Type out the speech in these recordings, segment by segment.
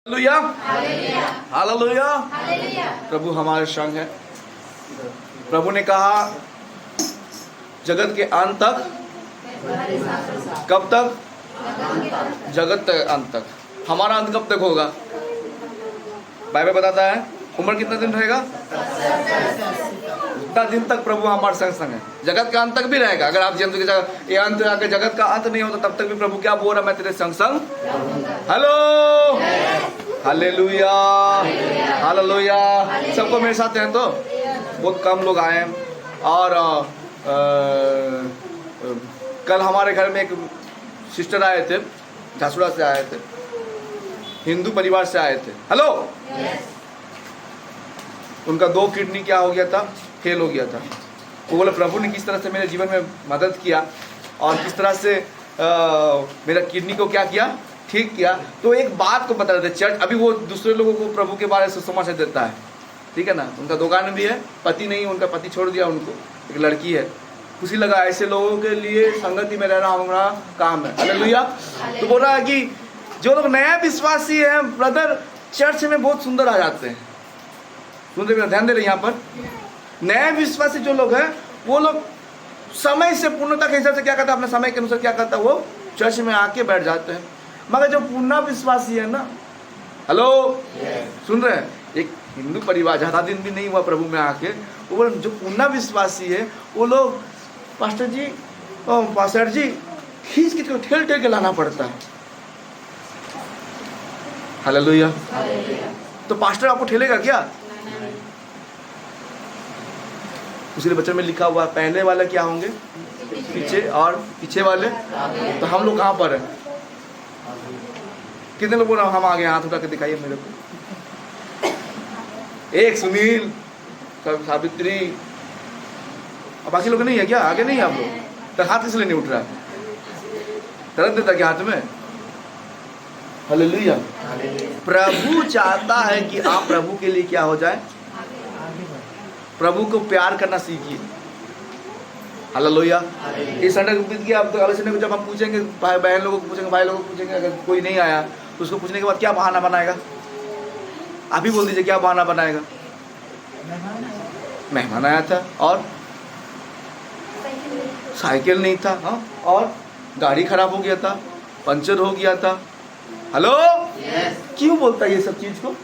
Hallelujah, hallelujah. प्रभु हमारे संग है। प्रभु ने कहा जगत के अंत तक, कब तक? जगत के अंत तक। हमारा अंत कब तक होगा? बाइबल बताता है उम्र कितना दिन रहेगा? उतना दिन तक प्रभु हमारे संग संग है। जगत का अंत तक भी रहेगा। अगर आप जंतु की ये अंत आके जगत का अंत नहीं होता तब तक भी प्रभु क्या बोल रहा, मैं तेरे संग संग। Hello, hallelujah, hallelujah. सबको मेरे साथ हैं तो बहुत कम लोग आए हैं। और कल हमारे घर में एक सिस्टर आए थे, झासुड़ा से आए थे, हिंदू परिवार से आए थे। हेलो, उनका 2 किडनी क्या हो गया था? फेल हो गया था। वो बोले प्रभु ने किस तरह से मेरे जीवन में मदद किया और किस तरह से मेरा किडनी को क्या किया, ठीक किया। तो एक बात को बता रहे थे चर्च। अभी वो दूसरे लोगों को प्रभु के बारे में सुसमाचार देता है, ठीक है ना। उनका दुकान भी है, पति नहीं, उनका पति छोड़ दिया उनको, एक लड़की है। खुशी लगा ऐसे लोगों के लिए संगति में रहना हमारा काम है। हालेलुया। तो बोल रहा है कि जो लोग नया विश्वासी हैं ब्रदर, चर्च में बहुत सुंदर आ जाते हैं। सुन रहे, ध्यान दे रहे यहाँ पर। नए विश्वासी जो लोग हैं वो लोग समय से पूर्णता के हिसाब से क्या करता है, अपने समय के अनुसार क्या करता है, वो चर्च में आके बैठ जाते हैं। मगर जो पूर्ण विश्वासी है ना, हेलो, सुन रहे हैं, एक हिंदू परिवार ज़्यादा दिन भी नहीं हुआ प्रभु में आके, वो जो पूर्ण विश्वासी है वो लोग पास्टर जी खींच के ठेल ठेल के लाना पड़ता है। हालेलुया। तो पास्टर आपको ठेलेगा क्या? उसी वचन में लिखा हुआ पहले वाले क्या होंगे पीछे और पीछे वाले। तो हम लोग कहाँ पर हैं? कितने लोगों ने हम आगे हाथ उठा के दिखाइए मेरे को। एक सुनील, सावित्री, और बाकी लोग नहीं है क्या? आगे नहीं है आप लोग? तो हाथ इसलिए नहीं उठ रहा है? दर्द देता क्या हाथ में? हालेलुया। प्रभु चाहता है कि आप प्रभु के लिए क्या हो जाए, प्रभु को प्यार करना सीखिए। हालेलुया। इस संडे बीत गया, अब तो अगले संडे को जब हम पूछेंगे, भाई बहन लोगों को पूछेंगे, भाई लोगों को पूछेंगे, अगर कोई नहीं आया तो उसको पूछने के बाद क्या बहाना बनाएगा? आप ही बोल दीजिए क्या बहाना बनाएगा? मेहमान आया था और साइकिल नहीं था, हाँ, और गाड़ी खराब हो गया था, पंचर हो गया था। हेलो, क्यों बोलता है ये सब चीज को?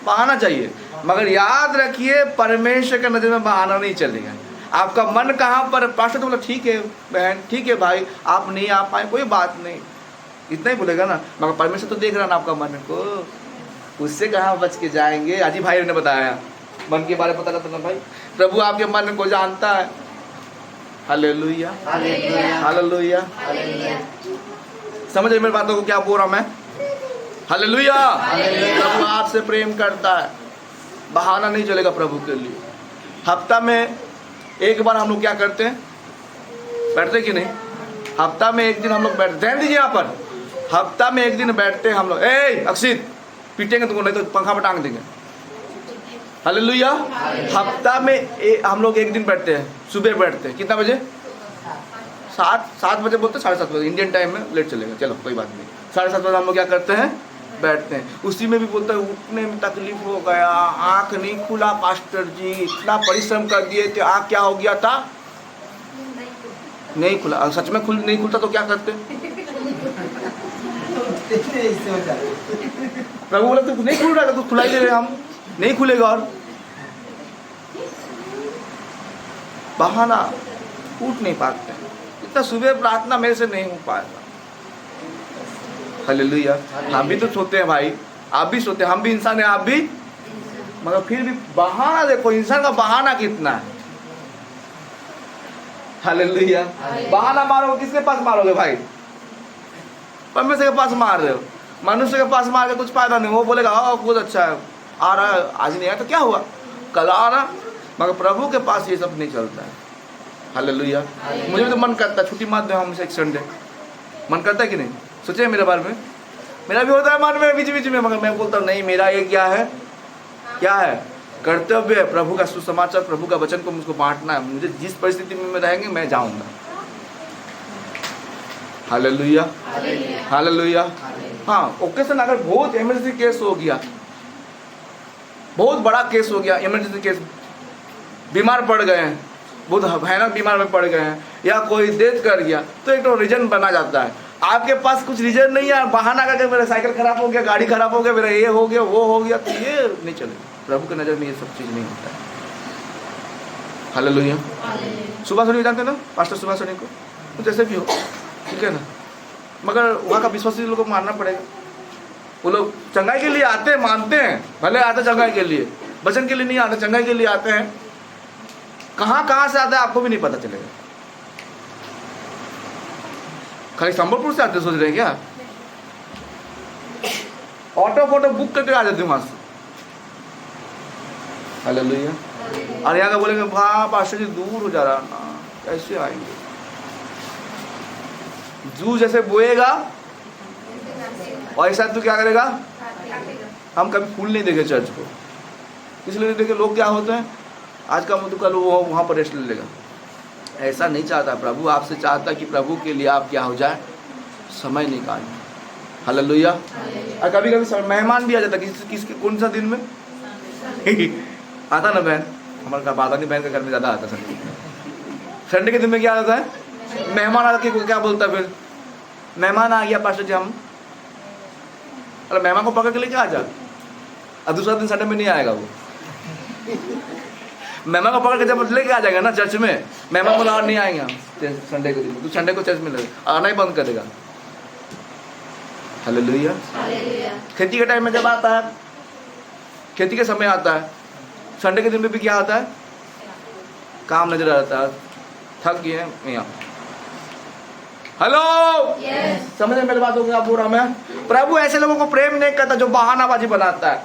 बहाना चाहिए। मगर याद रखिए परमेश्वर के नजर में बहाना नहीं चलेगा। आपका मन कहाँ पर? पास्टर तो बोला ठीक है बहन, ठीक है भाई, आप नहीं आ पाए कोई बात नहीं, इतना ही बोलेगा ना। मगर परमेश्वर तो देख रहा ना आपका मन को, उससे कहाँ बच के जाएंगे। अजी भाई ने बताया मन के बारे में पता करता ना भाई, प्रभु आपके मन को जानता है। Hallelujah, hallelujah. समझ मेरी बातों को क्या बोल रहा मैं? हालेलुया। प्रभु आपसे प्रेम करता है, बहाना नहीं चलेगा प्रभु के लिए। हफ्ता में एक बार हम लोग क्या करते हैं, बैठते कि नहीं? हफ्ता में एक दिन हम लोग बैठते, ध्यान दीजिए यहाँ पर, हफ्ता में एक दिन बैठते हैं हम लोग। ए अक्षित, पीटेंगे तुमको नहीं तो पंखा में टांग देंगे। हालेलुया। हफ्ता में हम लोग एक दिन बैठते हैं, सुबह बैठते हैं। कितना बजे? 7 बजे बोलते, 7:30 बजे इंडियन टाइम में, लेट चलेगा, चलो कोई बात नहीं। 7:30 बजे हम लोग क्या करते हैं, बैठते हैं। उसी में भी बोलते हैं उठने में तकलीफ हो गया, आँख नहीं खुला पास्टर जी, इतना परिश्रम कर दिए थे, आँख क्या हो गया था, नहीं खुला। सच में नहीं खुलता तो क्या करते? प्रभु बोला तू नहीं खुल रहा था, तू खुलाई दे रहे, हम नहीं खुलेगा। और बहाना, उठ नहीं पाते, इतना सुबह प्रार्थना मेरे से नहीं हो पाएगा। हालेलुया। हम भी तो सोते हैं भाई, आप भी सोते हैं, हम भी इंसान हैं, आप भी, मगर फिर भी बहाना देखो, इंसान का बहाना कितना है। हालेलुया। बहाना मारोगे किसके पास मारोगे भाई? परमेश्वर के पास मार रहे हो। मनुष्य के पास मार के कुछ फायदा नहीं। वो बोलेगा हाँ बहुत अच्छा है, आ रहा है, आज नहीं आया तो क्या हुआ, कल आ रहा। मगर प्रभु के पास ये सब नहीं चलता है। हालेलुया। मुझे भी तो मन करता है छुट्टी मार दो हमसे एक संडे, मन करता है कि नहीं? सोचे मेरे बारे में, मेरा भी होता है मन में बीच बीच में, मगर मैं बोलता हूँ नहीं, मेरा ये क्या है, क्या है, कर्तव्य है प्रभु का सुसमाचार, प्रभु का वचन को मुझको बांटना है। मुझे जिस परिस्थिति में रहेंगे मैं जाऊँगा। Hallelujah, hallelujah. हाँ ओकेजन अगर बहुत इमरजेंसी केस हो गया, बहुत बड़ा केस हो गया, इमरजेंसी केस, बीमार पड़ गए हैं, बहुत भयानक बीमार में पड़ गए हैं, या कोई डेथ कर गया, तो एक तो रीजन बना जाता है। आपके पास कुछ रीजन नहीं है, बहाना करके मेरा साइकिल खराब हो गया, गाड़ी खराब हो गया, मेरा ये हो गया, वो हो गया, तो ये नहीं चलेगा। प्रभु की नज़र में ये सब चीज़ नहीं होता है। हालेलुया। सुबह सोनी जानते ना, पास्टर सुबह सोनी को, तो जैसे भी हो, ठीक है ना, मगर वहाँ का विश्वासी लोगों को मानना पड़ेगा। वो लोग चंगाई के लिए आते हैं, मानते हैं, भले आते चंगाई के लिए, वचन के लिए नहीं आते, चंगाई के लिए आते हैं। कहाँ से आते हैं आपको भी नहीं पता चलेगा। खाली संबलपुर से आते सोच रहे हैं क्या? ऑटो फोटो बुक करके आ जाते हैं वहां से। हालेलुया। और यहाँ का बोलेंगे वहाँ पास्टर जी दूर हो जा रहा ना, कैसे आएंगे? जू जैसे बोएगा और ऐसा तू क्या करेगा? हम कभी फूल नहीं देखे चर्च को, इसलिए देखे लोग क्या होते हैं, आज का मतलब कल वो वहाँ पर रेस्ट ले लेगा। ऐसा नहीं चाहता प्रभु, आपसे चाहता कि प्रभु के लिए आप क्या हो जाए, समय निकालें। हालेलुया। और कभी कभी मेहमान भी आ जाता, किसके कौन सा दिन में आता ना बहन, हमारे बादानी बहन के घर में ज़्यादा आता संडे के दिन में क्या आता है, मेहमान आके क्या बोलता है, फिर मेहमान आ गया पास्टर जी, हम अरे मेहमान को पकड़ के लेके आ जा, और दूसरा दिन संडे में नहीं आएगा वो। मेहमान को पकड़ के जब लेके आ जाएगा ना चर्च में, मेहमान बोला और नहीं आएंगे हम संडे के दिन, तो संडे को चर्च में लगेगा, आना ही बंद कर देगा। हालेलुया। खेती के टाइम में जब आता है, खेती के समय आता है, संडे के दिन में भी क्या आता है, काम नजर आता है, थक गए हैं यहाँ। हेलो, समझ मेरी बात होगी? आप बोल रहा मैं, प्रभु ऐसे लोगों को प्रेम नहीं करता जो बहानाबाजी बनाता है।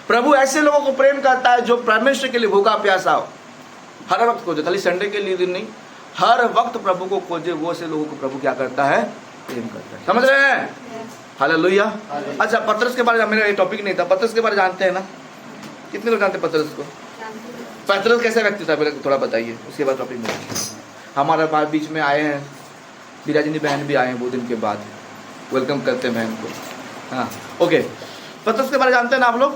प्रभु ऐसे लोगों को प्रेम करता है जो परमेश्वर के लिए भूखा प्यासा हो, हर वक्त खोजे, खाली संडे के लिए दिन नहीं, हर वक्त प्रभु को खोजे। वो ऐसे लोगों को प्रभु क्या करता है, प्रेम करता है। समझ रहे हैं? हालेलुया। अच्छा, पतरस के बारे में मेरा ये टॉपिक नहीं था, पतरस के बारे में जानते हैं ना? कितने लोग जानते हैं पतरस को? पतरस कैसा व्यक्ति था पहले थोड़ा बताइए, उसके बाद टॉपिक में। हमारे बीच में आए हैं, बिराजनी बहन भी आए हैं बहुत दिन के बाद, वेलकम करते हैं बहन को। हाँ ओके, पतरस के बारे में जानते हैं ना आप लोग?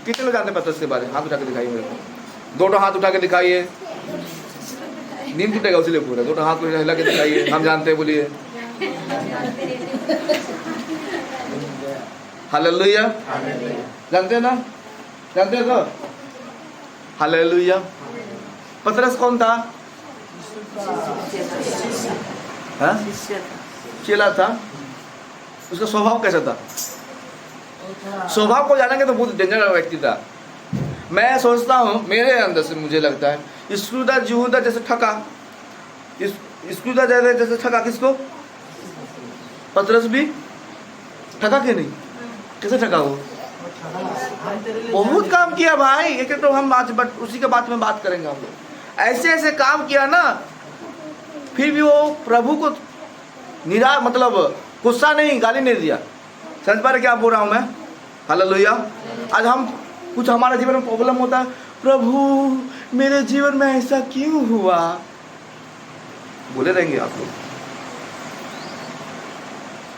कितने लोग जानते हैं पतरस के बारे में? हाथ उठा के दिखाइए मेरे को, दो हाथ उठा के दिखाइए, नींद टूटेगा उसीलिए पूरा, दो हाथ को हिला के दिखाइए, हम जानते हैं, बोलिए हालेलुया। जानते हैं ना? जानते हैं तो हालेलुया। पतरस कौन था? चेला था। उसका स्वभाव कैसा था? स्वभाव को जानेंगे तो बहुत डेंजर व्यक्ति था। मैं सोचता हूँ, मेरे अंदर से मुझे लगता है, इस्कूदा यहूदा जैसे ठगा, इस्कूदा जैसे ठगा किसको? पतरस भी ठगा के नहीं, कैसे ठगा वो? बहुत काम किया भाई, एक तो हम आज उसी के बात में बात करेंगे। हम लोग ऐसे ऐसे काम किया ना, फिर भी वो प्रभु को मतलब गुस्सा नहीं, गाली नहीं दिया। समझ पा रहे क्या बोल रहा हूँ मैं? हालेलुया। आज हम कुछ हमारे जीवन में प्रॉब्लम होता है, प्रभु मेरे जीवन में ऐसा क्यों हुआ, बोले रहेंगे आप लोग,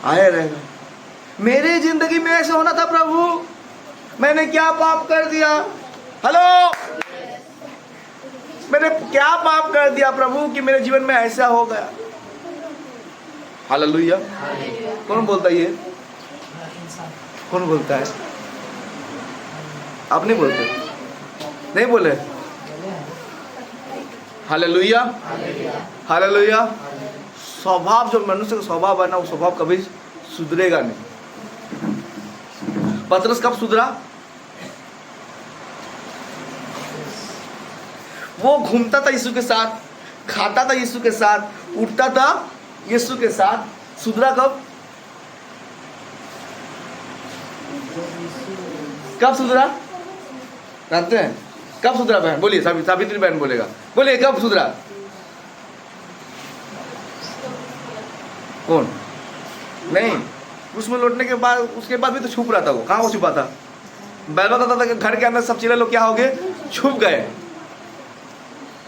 आए रहेगा। मेरी जिंदगी में ऐसा होना था प्रभु, मैंने क्या पाप कर दिया? हेलो, मैंने क्या पाप कर दिया प्रभु कि मेरे जीवन में ऐसा हो गया? हालेलुया। कौन बोलता है ये? कौन बोलता है? आप नहीं बोलते? नहीं बोले? हालेलुया। हालेलुया। स्वभाव, जो मनुष्य का स्वभाव है ना, वो स्वभाव कभी सुधरेगा नहीं। पतरस कब सुधरा? वो घूमता था यीशु के साथ, खाता था यीशु के साथ, उठता था यीशु के साथ। सुधरा कब? कब सुधरा? जानते हैं कब सुधरा? बहन बोलिए, सावित्री बहन बोलेगा, बोलिए कब सुधरा? कौन? नहीं, उसमें लौटने के बाद, उसके बाद भी तो छुप रहा था वो। कहाँ वो छुपा था? बैल बताता था कि घर के अंदर सब चीजें लोग क्या हो गए, छुप गए।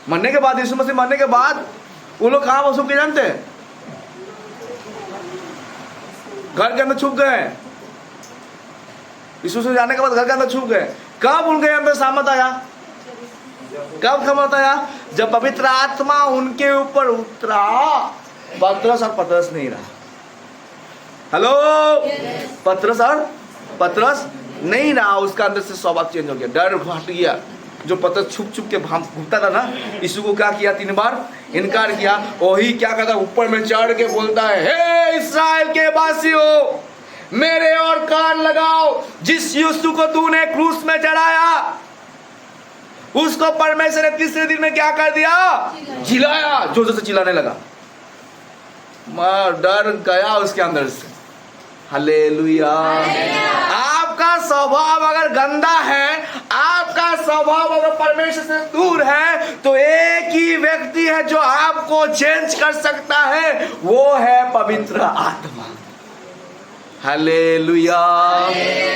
मरने के बाद, यीशु मसीह मरने के बाद वो लोग कहाँ वो छुप के जानते हैं? घर के अंदर छुप गए। यीशु से जाने के बाद घर के अंदर छुप गए। कब उनके अंदर सामर्थ आया? कब सामर्थ आया? जब पवित्र आत्मा उनके ऊपर उतरा। पतरस और पतरस नहीं रहा। हेलो, पतरस नहीं रहा। उसका अंदर से स्वभाव चेंज हो गया, डर हट गया। जो पतरस छुप छुप के घूमता था ना, यीशु को क्या किया? 3 बार इनकार किया। वही क्या कहता, ऊपर में चढ़ के बोलता है, हे इस्राएल के वासियों, मेरे और कान लगाओ। जिस यीशु को तूने क्रूस में चढ़ाया, उसको परमेश्वर ने तीसरे दिन में क्या कर दिया? जिलाया। जोर से चिल्लाने लगा। डर गया उसके अंदर से। हालेलुया। आपका स्वभाव अगर गंदा है, आपका स्वभाव अगर परमेश्वर से दूर है, तो एक ही व्यक्ति है जो आपको चेंज कर सकता है, वो है पवित्र आत्मा। हालेलुया।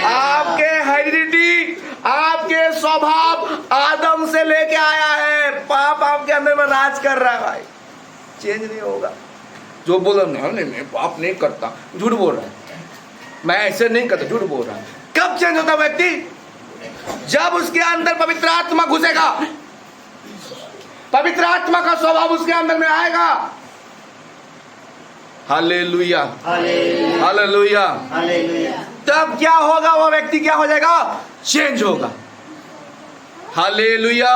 आपके हेरिडिटी, आपके स्वभाव आदम से लेके आया है। पाप आपके अंदर में राज कर रहा है भाई, चेंज नहीं होगा। जो बोल रहा नहीं मैं पाप नहीं करता, झूठ बोल रहा है। मैं ऐसे नहीं करता, झूठ बोल रहा है। कब चेंज होता व्यक्ति? जब उसके अंदर पवित्र आत्मा घुसेगा, पवित्र आत्मा का स्वभाव उसके अंदर में आएगा। Hallelujah, hallelujah. तब क्या होगा? वो व्यक्ति क्या हो जाएगा? चेंज होगा। हालेलुया।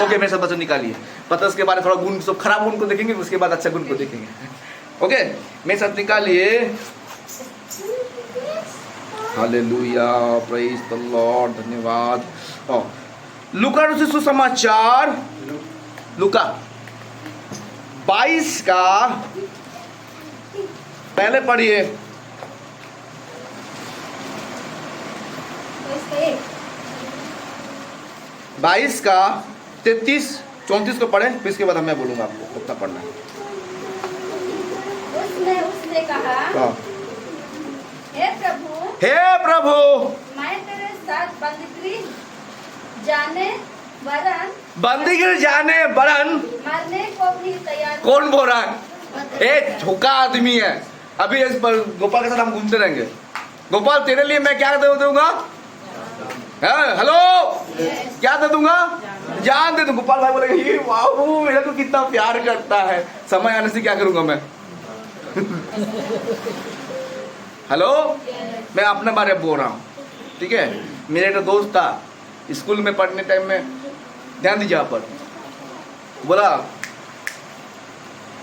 ओके, मेरे साथ बच्चों निकालिए। पतरस के बारे में थोड़ा गुण, सब खराब गुण को देखेंगे, उसके बाद अच्छा गुण को देखेंगे। ओके, मेरे साथ निकालिए। हालेलुया, प्रेज द लॉर्ड, धन्यवाद। लूका रचित सुसमाचार, लूका 22 का पहले पढ़िए। 22 का 33-34 को पढ़े, फिर इसके बाद मैं बोलूंगा आपको कितना पढ़ना है। उसने कहा, हे प्रभु, मैं तेरे साथ बंदीगृह जाने वरन मरने को भी तैयार। कौन बोल रहा है? एक झोंका आदमी है। अभी इस पर गोपाल के साथ हम घूमते रहेंगे। गोपाल, तेरे लिए मैं क्या दे दूंगा? हेलो, क्या दे दूंगा? जान दे दूं। गोपाल भाई बोलेगा, ये वाह, मेरा तो कितना प्यार करता है। समय आने से क्या करूंगा मैं? हेलो, मैं अपने बारे में बोल रहा हूँ, ठीक है? मेरे एक दोस्त था, स्कूल में पढ़ने टाइम में, ध्यान दीजिए यहाँ पर, बोला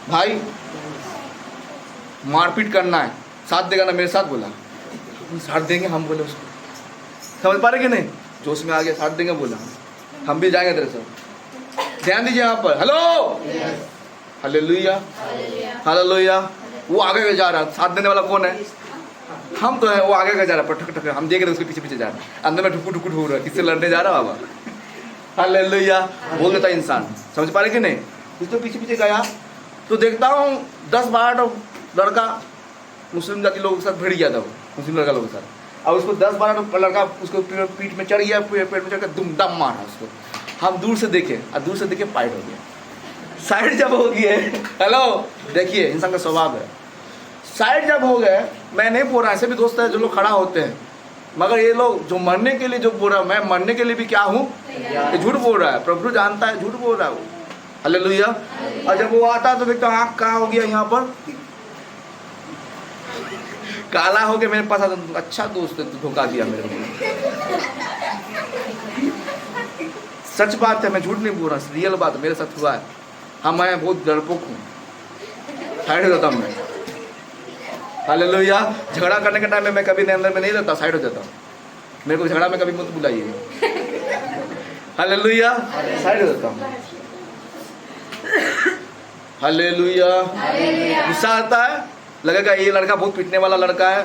भाई मारपीट करना है, साथ देगा ना? मेरे साथ बोला, साथ देंगे हम। बोले उसको, समझ पा रहे कि नहीं? जोश में आ गया, साथ देंगे बोला, हम भी जाएंगे तेरे साथ। ध्यान दीजिए यहाँ पर। Hello, hallelujah, hallelujah. वो आगे जा रहा, साथ देने वाला कौन है? हम तो है। वो आगे का जा रहा, ठक ठक, हम देख रहे उसके पीछे पीछे जा रहा है। अंदर में ठुकू ठुकू ठुक रहा है, किससे लड़ने जा रहा बाबा? हालेलुया। बोल देता इंसान, समझ पा रहे कि नहीं? कुछ तो पीछे पीछे गया तो देखता हूँ 10-12 लड़का मुस्लिम जाति लोगों के साथ भिड़ गया था। वो मुस्लिम लड़का लोगों के साथ, और उसको 10-12 लड़का उसको पीठ में चढ़ गया, पेट में चढ़ कर दुम दम मारा उसको। हम दूर से देखे, और दूर से देखे फाइट हो गया। साइड जब हो गई है, हेलो देखिए इंसान का स्वभाव है, साइड जब हो गए, मैं नहीं बोल रहा, ऐसे भी दोस्त है जो लोग खड़ा होते हैं, मगर ये लोग जो मरने के लिए जो बोल रहा है, मैं मरने के लिए भी क्या हूँ? ये झूठ बोल रहा है। प्रभु जानता है झूठ बोल रहा है वो। हालेलुया। और जब वो आता तो देखता आँख कहाँ हो गया, यहाँ पर काला हो गया। मेरे पास आता, अच्छा दोस्त है, तू धोखा दिया मेरे को। सच बात है, मैं झूठ नहीं बोल रहा, रियल बात मेरे साथ हुआ है। हाँ, मैं बहुत डरपोक हूँ, साइड हो जाता हूँ मैं। हालेलुया। झगड़ा करने के टाइम में मैं कभी अंदर में नहीं रहता, साइड हो जाता हूँ। मेरे को झगड़ा में कभी मत बुलाइए। हालेलुया, साइड हो जाता हूँ। हालेलुया। गुस्सा आता है, लगेगा ये लड़का बहुत पीटने वाला लड़का है,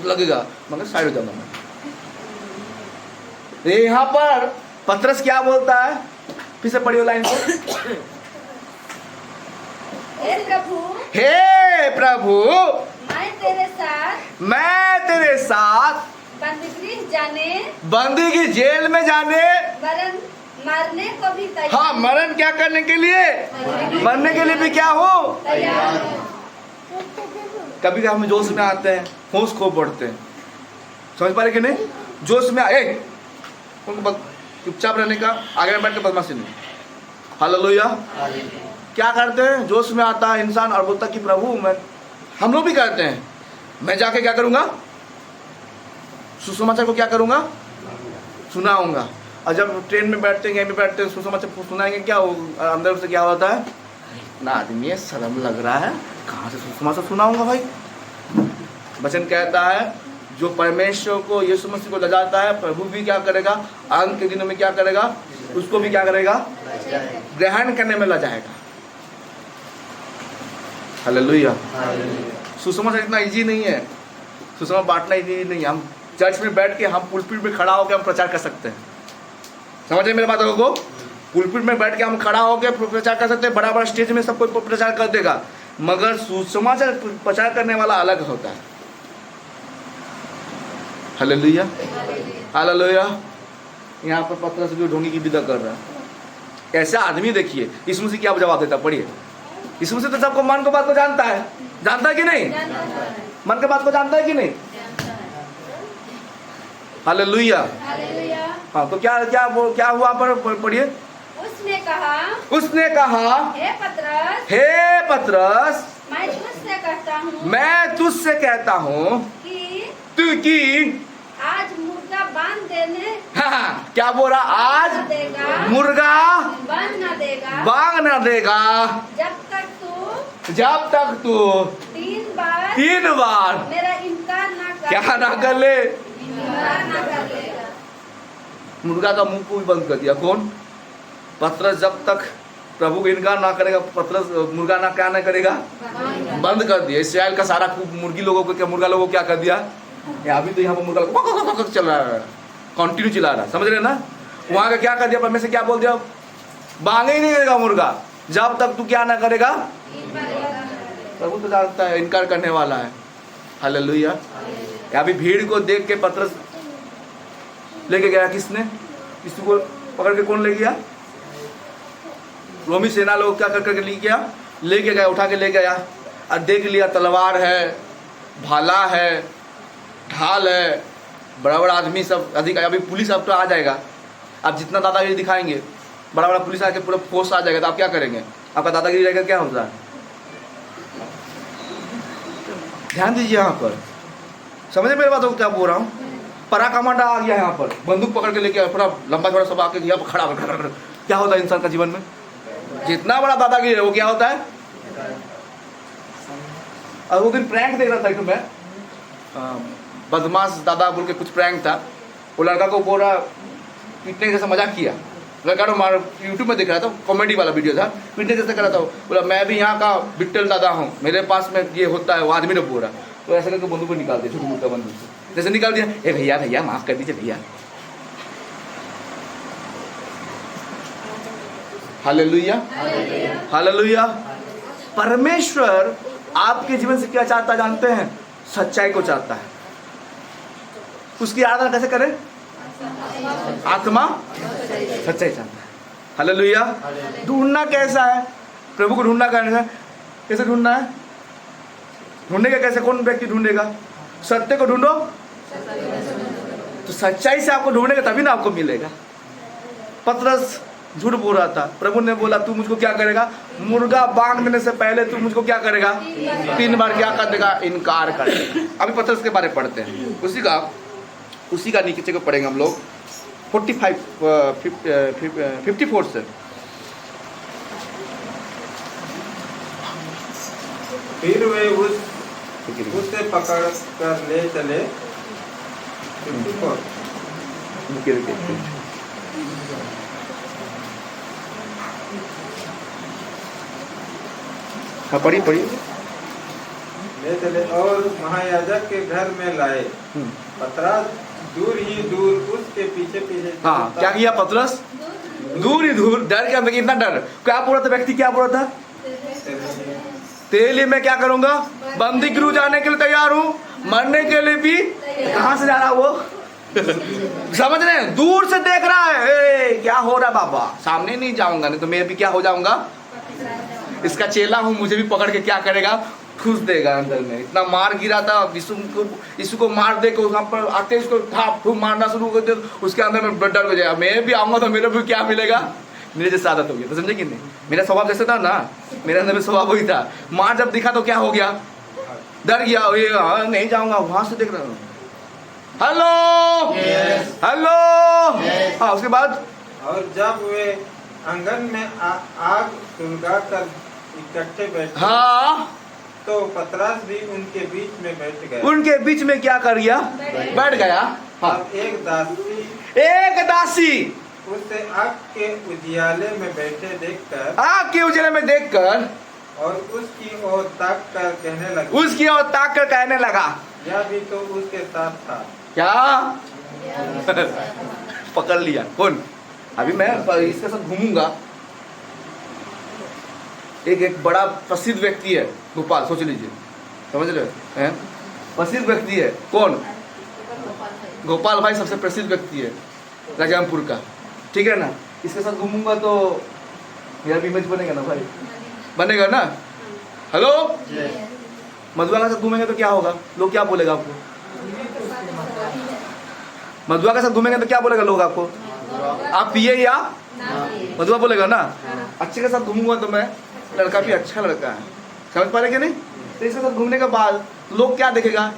लगेगा, मगर साइड हो जाता हूँ। यहाँ पर पतरस क्या बोलता है? फिर से पढ़ियो लाइन को। हे प्रभु, मैं तेरे साथ बंदी की जेल में जाने मरने को भी तैयार। हाँ, मरण क्या करने के लिए? मरने के लिए भी क्या हो? कभी हम जोश में आते हैं, होश खो पड़ते हैं। समझ पा रहे कि नहीं? जोश में आए उनको चुपचाप रहने का, आगे में बैठ के बदमाशी नहीं। हालेलुया। क्या करते हैं? जोश में आता है इंसान और बोलता कि प्रभु मैं, हम लोग भी करते हैं, मैं जाके क्या करूंगा? सुसमाचार को क्या करूंगा? सुनाऊंगा। और जब ट्रेन में बैठते हैं, यहीं में बैठते हैं, सुसमाचार सुनाएंगे, क्या अंदर से क्या होता है? ना आदमी है, शर्म लग रहा है, कहाँ से सुसमाचार सुनाऊंगा भाई। वचन कहता है जो परमेश्वर को, यीशु मसीह को लजाता है, प्रभु भी क्या करेगा? अंत के दिनों में क्या करेगा? उसको भी क्या करेगा? ग्रहण करने में लजाएगा। हालेलुया। सुसमाचार इतना इजी नहीं है, सुसमाचार बांटना इजी नहीं है। हम चर्च में बैठ के, हम पुलपिट में खड़ा होकर हम प्रचार कर सकते हैं। समझ रहे मेरे बातों को? पुलपिट में बैठ के हम खड़ा होकर प्रचार कर सकते हैं, बड़ा बड़ा स्टेज में सब कोई प्रचार कर देगा, मगर सुसमाचार प्रचार करने वाला अलग होता है। Hallelujah, hallelujah. यहाँ पर पतरस जो ढोंगी की विदा कर रहा है, ऐसा आदमी देखिए, यीशु मसीह क्या जवाब देता? पढ़िए। यीशु मसीह तो सबको मन को बात को जानता है, जानता है कि नहीं? मन के बात को जानता है कि नहीं? हालेलुया। हाँ, तो क्या क्या क्या हुआ पर पढ़िए। उसने कहा, हे पतरस, मैं तुझसे कहता हूँ कि आज मुर्गा बांध देने, हाँ, क्या बोल रहा? आज मुर्गा बांग न देगा जब तक तू 3 बार मेरा इनकार ना कर, क्या ना कर ले? इनकार ना कर लेगा। मुर्गा का मुंह को भी बंद कर दिया। कौन? पतरस। जब तक प्रभु को इनकार ना करेगा, पतरस मुर्गा ना क्या ना करेगा? बंद कर दिया। इस्राएल का सारा मुर्गी लोगों को, क्या मुर्गा लोगों को क्या कर दिया? अभी तो यहाँ पर मुर्गा चल रहा है, कंटिन्यू चिल्ला रहा है। समझ रहे ना? वहाँ का क्या कर दिया? परमेश्वर क्या बोल दिया? बांगे ही नहीं करेगा मुर्गा जब तक तू क्या ना करेगा। प्रभु तो जानता है इनकार करने वाला है। हालेलुया। अभी भीड़ को देख के पतरस लेके गया, किसने? किसी को पकड़ के कौन ले गया? रोमी सेना लोग क्या कर करके लेके गया, उठा के ले गया और देख लिया तलवार है, भाला है, ढाल है, बड़ा बड़ा आदमी सब अधिक। अभी पुलिस अब तो आ जाएगा, आप जितना दादागिरी दिखाएंगे, बड़ा बड़ा पुलिस आके पूरा फोर्स आ जाएगा, तो आप क्या करेंगे? आपका दादागिरी रहेगा क्या होता है? ध्यान दीजिए यहाँ पर, समझे मेरे बातों को क्या बोल रहा हूँ? परा कमांडा आ गया यहाँ पर, बंदूक पकड़ के लेके पूरा लंबा चौड़ा सब आके यहाँ पर खड़ा हो। क्या होता है इंसान का जीवन में? जितना बड़ा दादागिरी है वो क्या होता है? और वो दिन प्रैंक देख रहा था, मैं बदमाश दादा बोल के कुछ प्रैंक था। वो लड़का को बोल रहा पीटने जैसा मजाक किया, लड़का तो मार यूट्यूब में देख रहा था, कॉमेडी वाला वीडियो था, पीटने जैसा कर रहा था। बोला मैं भी यहाँ का बिट्टल दादा हूँ, मेरे पास में ये होता है। वो आदमी ने बोला, तो ऐसा करके बंदूक को निकाल दिया, छोटी मोटा बंदूक से जैसे निकाल दिया। ए भैया भैया माफ कर दीजिए भैया। Hallelujah, hallelujah. परमेश्वर आपके जीवन से क्या चाहता जानते हैं? सच्चाई को चाहता है। उसकी आराधना कैसे करें? आत्मा सच्चाई चाहता है। हालेलुया। ढूंढना कैसा है? प्रभु को ढूंढना कैसे ढूंढना है? ढूंढेगा कैसे? कौन व्यक्ति ढूंढेगा? सत्य को ढूंढो, तो सच्चाई से आपको ढूंढेगा तभी ना आपको मिलेगा। पतरस झूठ बोल रहा था, प्रभु ने बोला तू मुझको क्या करेगा? मुर्गा बांध देने से पहले तू मुझको क्या करेगा? 3 बार क्या कर देगा? इनकार कर देगा। अभी पतरस के बारे में पढ़ते हैं, उसी का नीचे को पढ़ेंगे हम लोग 54 से। फिर वे उसे पकड़ कर ले चले। 54 हाँ पढ़िए। ले चले और महायाजक के घर में लाए। पतरस दूर उसके पीछे हाँ, क्या किया पतरस? दूर ही दूर, डर क्या? कितना डर? क्या बोल रहा था व्यक्ति? क्या बोल रहा था? तेरे लिए मैं क्या करूंगा? बंदी क्रू जाने के लिए तैयार हूँ, मरने के लिए भी। कहाँ से जा रहा वो? समझ रहे हैं? दूर से देख रहा है, क्या हो रहा बाबा? सामने नहीं जाऊंगा, नहीं तो मैं भी क्या हो जाऊंगा? इसका चेला हूँ, मुझे भी पकड़ के क्या करेगा? घुस देगा अंदर में। इतना मार गिरा था, यीशु को मार दे के वहाँ पर आते उसको ठाप ठूप मारना शुरू कर दे, उसके अंदर में ब्लड हो जाएगा। मैं भी आऊँगा तो मेरे भी क्या मिलेगा, मेरे जैसे आदत हो गया। तो समझे कि नहीं, मेरा स्वभाव जैसे था ना, मेरे अंदर में स्वभाव वही था। मार जब दिखा तो क्या हो गया, डर गया, ये नहीं जाऊँगा। वहाँ से देख रहा हूँ, हेलो हेलो। हाँ, उसके बाद और जब वे आंगन में आग सुलगा कर इकट्ठे बैठे, हाँ, तो पतरस भी उनके बीच में बैठ गया। उनके बीच में क्या कर गया, बैठ गया। हाँ, और एक दासी उसे आग के उजियाले में बैठे देखकर, आग के उजले में देखकर, और उसकी ओर ताक कर कहने लगी, उसकी ओर ताक कर कहने लगा, यह भी तो उसके साथ था। क्या पकड़ लिया कौन। अभी मैं इसके साथ घूमूंगा। एक बड़ा प्रसिद्ध व्यक्ति है गोपाल, सोच लीजिए, समझ रहे हैं, प्रसिद्ध व्यक्ति है कौन, गोपाल भाई सबसे प्रसिद्ध व्यक्ति है राजामपुर का, ठीक है ना। इसके साथ घूमूंगा तो मेरा भी इमेज बनेगा ना भाई, बनेगा ना। हेलो, मधुआ के साथ घूमेंगे तो क्या होगा, लोग क्या बोलेगा आपको, मधुआ के साथ घूमेंगे तो क्या बोलेगा लोग आपको, आप पिए या मधुआ बोलेगा ना। अच्छे के साथ घूमूंगा तो मैं, लड़का भी अच्छा लड़का है, समझ पा रहे कि नहीं। तो इसके साथ घूमने के बाद लोग क्या देखेगा,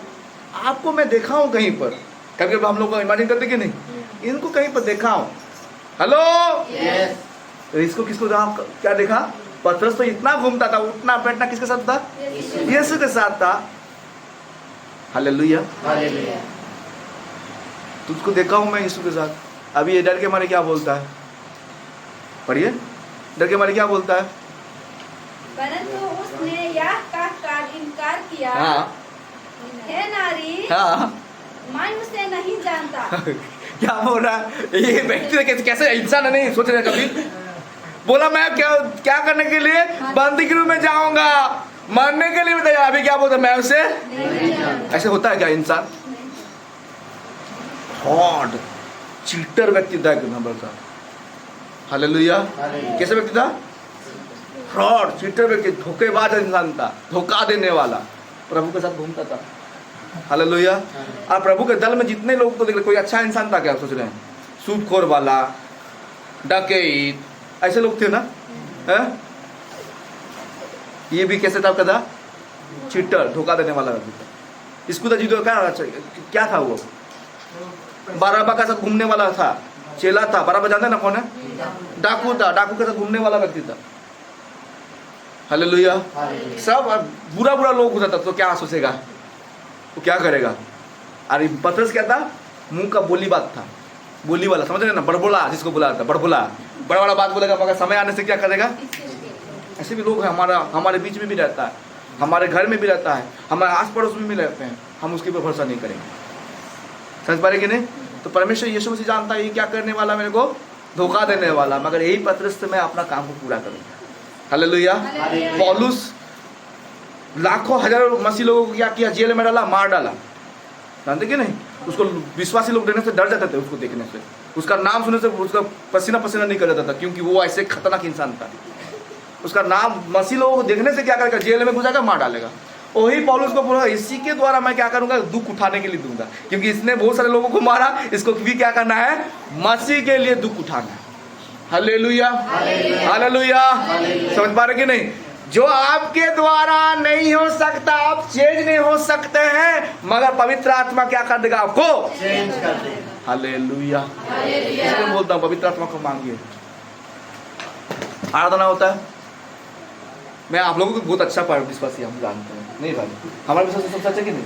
आपको मैं देखा हूँ कहीं पर, कभी कभी हम लोग इमेजिन करते कि नहीं, इनको कहीं पर देखा हूँ। हेलो, तो इसको किसको क्या देखा, पतरस तो इतना घूमता था, उठना बैठना किसके साथ था, यीशु के साथ था। हालेलुया, तुझको देखा हूँ मैं यीशु के साथ। अभी ये डर के मारे क्या बोलता है, पढ़िए, डर के मारे क्या बोलता है, परंतु उसने यह कहकर इनकार किया, हाँ हे नारी, हाँ मैं उसे नहीं जानता। क्या बोल रहा है ये व्यक्ति, कैसे इंसान है, नहीं सोच रहे कभी। बोला मैं क्या करने के लिए, बंदी गृह में जाऊंगा, मरने के लिए भी तैयार। अभी क्या बोलता, मैं उसे, ऐसे होता है क्या इंसान, फ्रॉड चीटर व्यक्ति था एक नंबर का। हालेलुया, कैसे व्यक्ति था, फ्रॉड चीटर व्यक्ति, धोखेबाज इंसान था, धोखा देने वाला, प्रभु के साथ घूमता था। हालेलुया। आप प्रभु के दल में जितने लोग को देख रहे, कोई अच्छा इंसान था क्या, सोच रहे हैं, सूदखोर वाला, डकैत, ऐसे लोग थे ना, है? ये भी कैसे था, कदा चीटर, धोखा देने वाला व्यक्ति था। इसको तो जीतो क्या था, वो बराबा का साथ घूमने वाला था, चेला था। बराबा जानते ना कौन है, डाकू था, डाकू के साथ घूमने वाला व्यक्ति था। हालेलुया। सब बुरा बुरा लोग होता था, तो क्या सोचेगा, वो क्या करेगा। अरे पतरस क्या था, मुंह का बोली बात था, बोली वाला, समझ रहे ना, बड़बोला जिसको बुला था, बड़बोला, बड़ा बड़ा बात बोलेगा, मगर समय आने से क्या करेगा। ऐसे भी लोग हैं, हमारे बीच में भी रहता है, हमारे घर में भी रहता है, हमारे आस पड़ोस में भी रहते हैं, हम उसके ऊपर भरोसा नहीं करेंगे। समझ पा रहे कि नहीं। तो परमेश्वर यीशु मसीह जानता है ये क्या करने वाला, मेरे को धोखा देने वाला, मगर यही पतरस से मैं अपना काम को पूरा करूंगा। हालेलुया। पौलुस लाखों हजारों मसीह लोगों को क्या किया, जेल में डाला, मार डाला, जानते कि नहीं। उसको विश्वासी लोग देखने से डर जाते थे, उसको देखने से, उसका नाम सुनने से उसका पसीना पसीना नहीं कर जाता था, क्योंकि वो ऐसे खतरनाक इंसान था। उसका नाम मसीह लोगों को देखने से क्या करेगा, जेल में घुसाएगा, मार डालेगा। वही पौलुस को बोला, इसी के द्वारा मैं क्या करूंगा, दुख उठाने के लिए दूंगा, क्योंकि इसने बहुत सारे लोगों को मारा, इसको भी क्या करना है, मसीह के लिए दुख उठाना है। Hallelujah, hallelujah. समझ पा रहे कि नहीं। जो आपके द्वारा नहीं हो सकता, आप चेंज नहीं हो सकते हैं, मगर पवित्र आत्मा क्या कर देगा, आपको चेंज कर देगा। हालेलुया। इसलिए बोलता हूँ पवित्र आत्मा को मांगिए। आराधना होता है, मैं आप लोगों को बहुत अच्छा पाया विश्वासी, हम जानते हैं, नहीं भाई, हमारा विश्वासी सबसे अच्छा कि नहीं,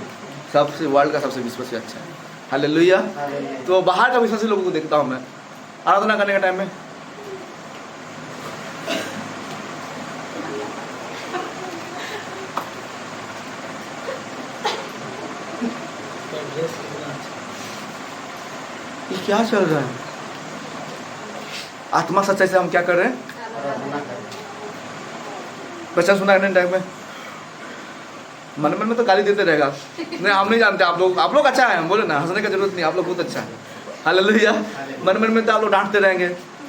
सबसे वर्ल्ड का सबसे विश्वासी अच्छा है। हालेलुया। तो बाहर का विश्वासी लोगों को देखता हूँ मैं आराधना करने के टाइम में, ये क्या चल रहा है, आत्मा सच्चाई से हम क्या कर रहे हैं, बच्चा सुना है टाइम में, मन मन में तो गाली देते रहेगा, नहीं हम नहीं जानते, आप लोग अच्छा है, हम बोले ना, हंसने की जरूरत नहीं, आप लोग बहुत अच्छा है। हालेलुया। मन मन में तो आप लोग डांटते रहेंगे,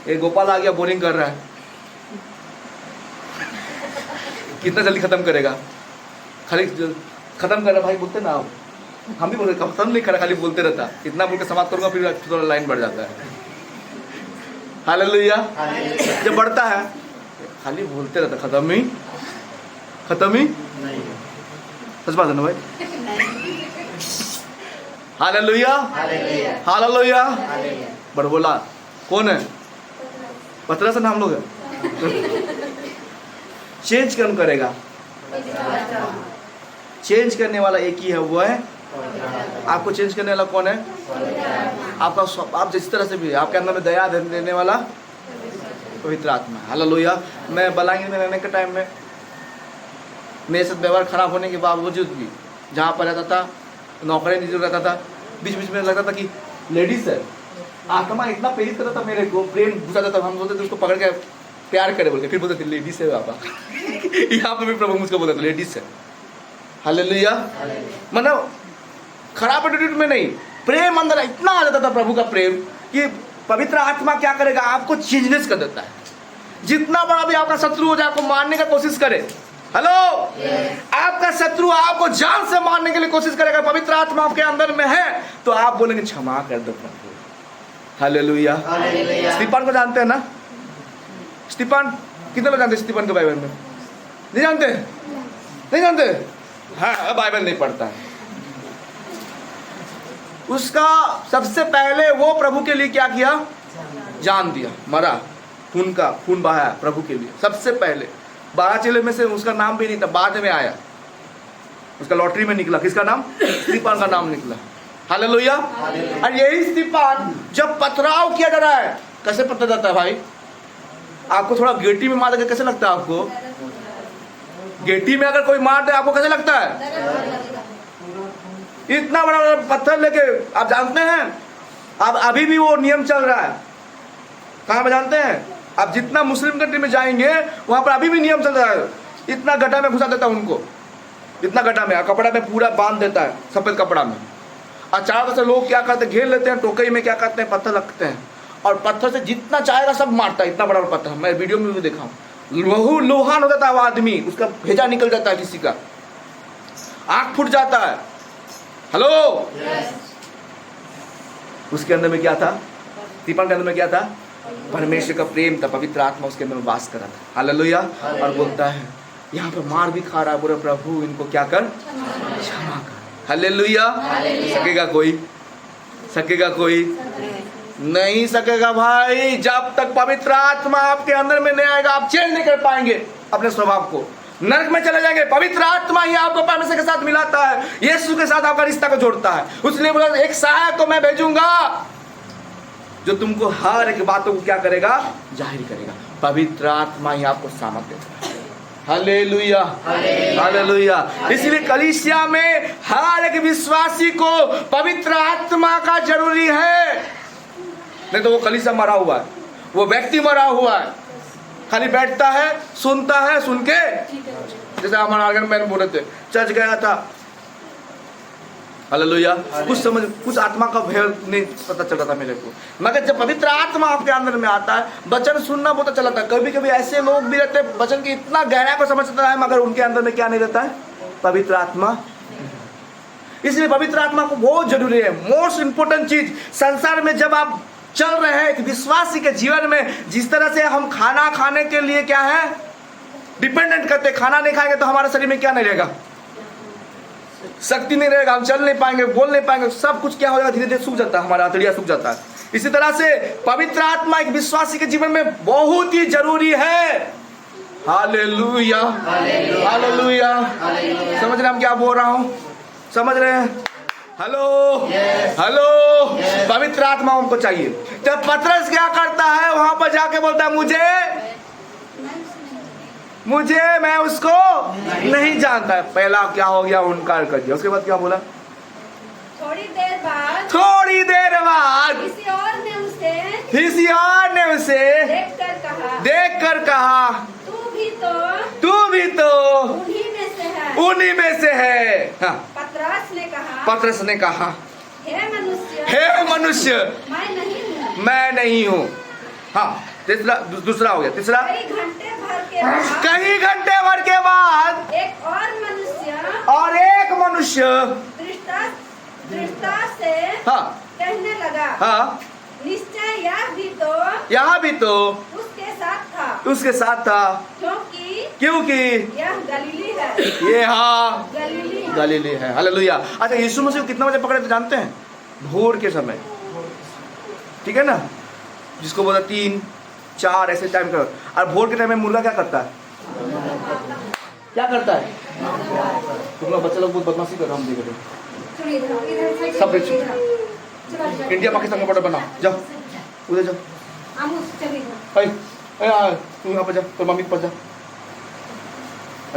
ये गोपाल आ गया बोरिंग कर रहा है, कितना जल्दी खत्म करेगा। खाली खत्म कर रहा भाई बोलते ना आप, हम भी बोलते खत्म नहीं करा, खाली बोलते रहता, इतना बोल के समाप्त करूँगा फिर थोड़ा लाइन बढ़ जाता है। हालेलुया। जब बढ़ता है खाली बोलते रहता, खत्म ही सच बात है ना भाई। Hallelujah hallelujah. बड़ बोला कौन है? पतरस ना हम लोग है। चेंज कौन करेगा? चेंज करने वाला एक ही है, वो है आपको चेंज करने वाला कौन है? आपका, आप जिस तरह से भी आपके अंदर में दया देने वाला पवित्र आत्मा। हालेलुया। मैं बलांगीर में रहने के टाइम में मेरे साथ व्यवहार खराब होने के बावजूद भी जहाँ पर रहता था, नौकरी नहीं रहता था, बीच बीच में लगता था कि लेडीज है, आत्मा इतना प्रेरित करता था मेरे को, प्रेम घुसा था, हम बोलते थे उसको पकड़ के प्यार करे बोल के, फिर बोलते थे लेडीज है बाबा। यहाँ पे भी प्रभु मुझको बोलते थे लेडीज है। हालेलुया। मतलब खराब एटीट्यूड में नहीं, प्रेम अंदर इतना आ जाता था प्रभु का प्रेम कि पवित्र आत्मा क्या करेगा, आपको चेंजनेस कर देता है। जितना बड़ा भी आपका शत्रु हो जाए, आपको मारने का कोशिश करे, हेलो आपका शत्रु आपको जान से मारने के लिए कोशिश करेगा, पवित्र आत्मा आपके अंदर में है तो आप बोलेंगे क्षमा कर दो प्रभु। हालेलुया। स्टीफन को जानते हैं ना? स्टीफन कितने लोग जानते हैं स्टीफन के बाइबल में? नहीं जानते? नहीं जानते? हाँ, बाइबल नहीं पढ़ता है। उसका सबसे पहले वो प्रभु के लिए क्या किया? जान दिया, मरा, खून बहाया प्रभु के लिए। सबसे पहले 12 चेले में से उसका नाम भी नहीं था, बाद में आया, उसका लॉटरी में निकला। किसका नाम? स्टीफन का नाम निकला। हालेलुया। और यही स्टीफन जब पथराव किया जा रहा है, कैसे पता जाता है भाई? आपको थोड़ा गेटी में मार दे कैसे लगता है आपको? गेटी में अगर कोई मार दे आपको कैसे लगता है? इतना बड़ा पत्थर लेके, आप जानते हैं अब अभी भी वो नियम चल रहा है। कहाँ पे जानते हैं? आप जितना मुस्लिम कंट्री में जाएंगे वहां पर अभी भी नियम चल रहा है। इतना गड्ढा में घुसा देता है उनको, इतना गड्ढा में, कपड़ा में पूरा बांध देता है, सफेद कपड़ा में। और चारों तरफ से लोग क्या करते हैं, घेर लेते हैं, टोकरी में क्या करते हैं, पत्थर रखते हैं और पत्थर से जितना चाहेगा सब मारता है। इतना बड़ा पत्थर मैं वीडियो में भी देखा हूँ, लहू लोहान हो जाता है वो आदमी, उसका भेजा निकल जाता है, किसी का आंख फूट जाता है। हेलो उसके अंदर में क्या था? स्टीफन के अंदर में क्या था? परमेश्वर का प्रेम था, पवित्र आत्मा उसके अंदर में वास कर रहा था। हालेलुया। और बोलता है यहाँ पे मार भी खा रहा है, बोले प्रभु इनको क्या कर, क्षमा कर। हालेलुया। सकेगा कोई? सकेगा कोई? नहीं सकेगा भाई। जब तक पवित्र आत्मा आपके अंदर में नहीं आएगा आप चेंज नहीं कर पाएंगे अपने स्वभाव को, नरक में चले जाएंगे। पवित्र आत्मा ही आपको परमेश्वर के साथ मिलाता है, यीशु के साथ आपका रिश्ता को जोड़ता है। उसलिए बोला एक सहायक को मैं भेजूंगा जो तुमको हर एक बातों को क्या करेगा, जाहिर करेगा। पवित्र आत्मा ही आपको सामर्थ देता है। Hallelujah hallelujah. इसलिए कलीसिया में हर एक विश्वासी को पवित्र आत्मा का जरूरी है, नहीं तो वो कलीसिया मरा हुआ है, वो व्यक्ति मरा हुआ है, खाली बैठता है, सुनता है, सुन के जैसे हमारा आर्गन मैन बोल रहे थे, चर्च गया था, हालेलुया, कुछ आत्मा का भय नहीं पता चल रहा था मेरे को। मगर जब पवित्र आत्मा आपके अंदर में आता है, वचन सुनना पता चला था। कभी कभी ऐसे लोग भी रहते हैं वचन की इतना गहराई को समझता है मगर उनके अंदर में क्या नहीं रहता है, पवित्र आत्मा। इसलिए पवित्र आत्मा को बहुत जरूरी है, मोस्ट इंपोर्टेंट चीज संसार में। जब आप चल रहे हैं एक विश्वासी के जीवन में, जिस तरह से हम खाना खाने के लिए क्या है, डिपेंडेंट करते, खाना नहीं खाएंगे तो हमारे शरीर में क्या नहीं रहेगा, शक्ति नहीं रहेगा, हम चल नहीं पाएंगे, बोल नहीं पाएंगे, सब कुछ क्या हो जाएगा, धीरे धीरे सूख जाता है, हमारा आंतड़िया सूख जाता है। इसी तरह से पवित्र आत्मा एक विश्वासी के जीवन में बहुत ही जरूरी है। Hallelujah hallelujah. समझ रहे हम क्या बोल रहा हूँ? समझ रहे हैं? Hello hello. पवित्र आत्मा हमको चाहिए। जब पतरस क्या करता है, वहां पर जाके बोलता है मुझे मैं उसको नहीं जानता। पहला क्या हो गया, इनकार कर दिया। उसके बाद क्या बोला? थोड़ी देर बाद किसी और ने उसे देख कर कहा तू भी तो उन्हीं में से है। हाँ। पतरस ने कहा हे मनुष्य मैं नहीं हूँ। हाँ, दूसरा हो गया। तीसरा, कई घंटे भर के बाद मनुष्य दृष्टा दृष्टा से हाँ कहने लगा, हाँ निश्चय यह भी तो यहाँ भी तो उसके साथ था, उसके साथ था, क्योंकि यह गलीली है। ये हाँ गलीली है। गलीली है। हालेलुया। अच्छा, यीशु मसीह को कितना बजे पकड़े थे जानते हैं? भोर के समय, ठीक है ना, जिसको बोला 3 4 ऐसे टाइम करो। और भोर के टाइम में मुर्गा क्या करता है? क्या करता है? तुम लोग बच्चे लोग बहुत बदमाशी कर रहे हो, हम देख रहे हैं। सब इंडिया पाकिस्तान का बॉर्डर बनाओ, जाओ उधर जाओ। तू यहाँ पर जा, तो मम्मी के पास जा।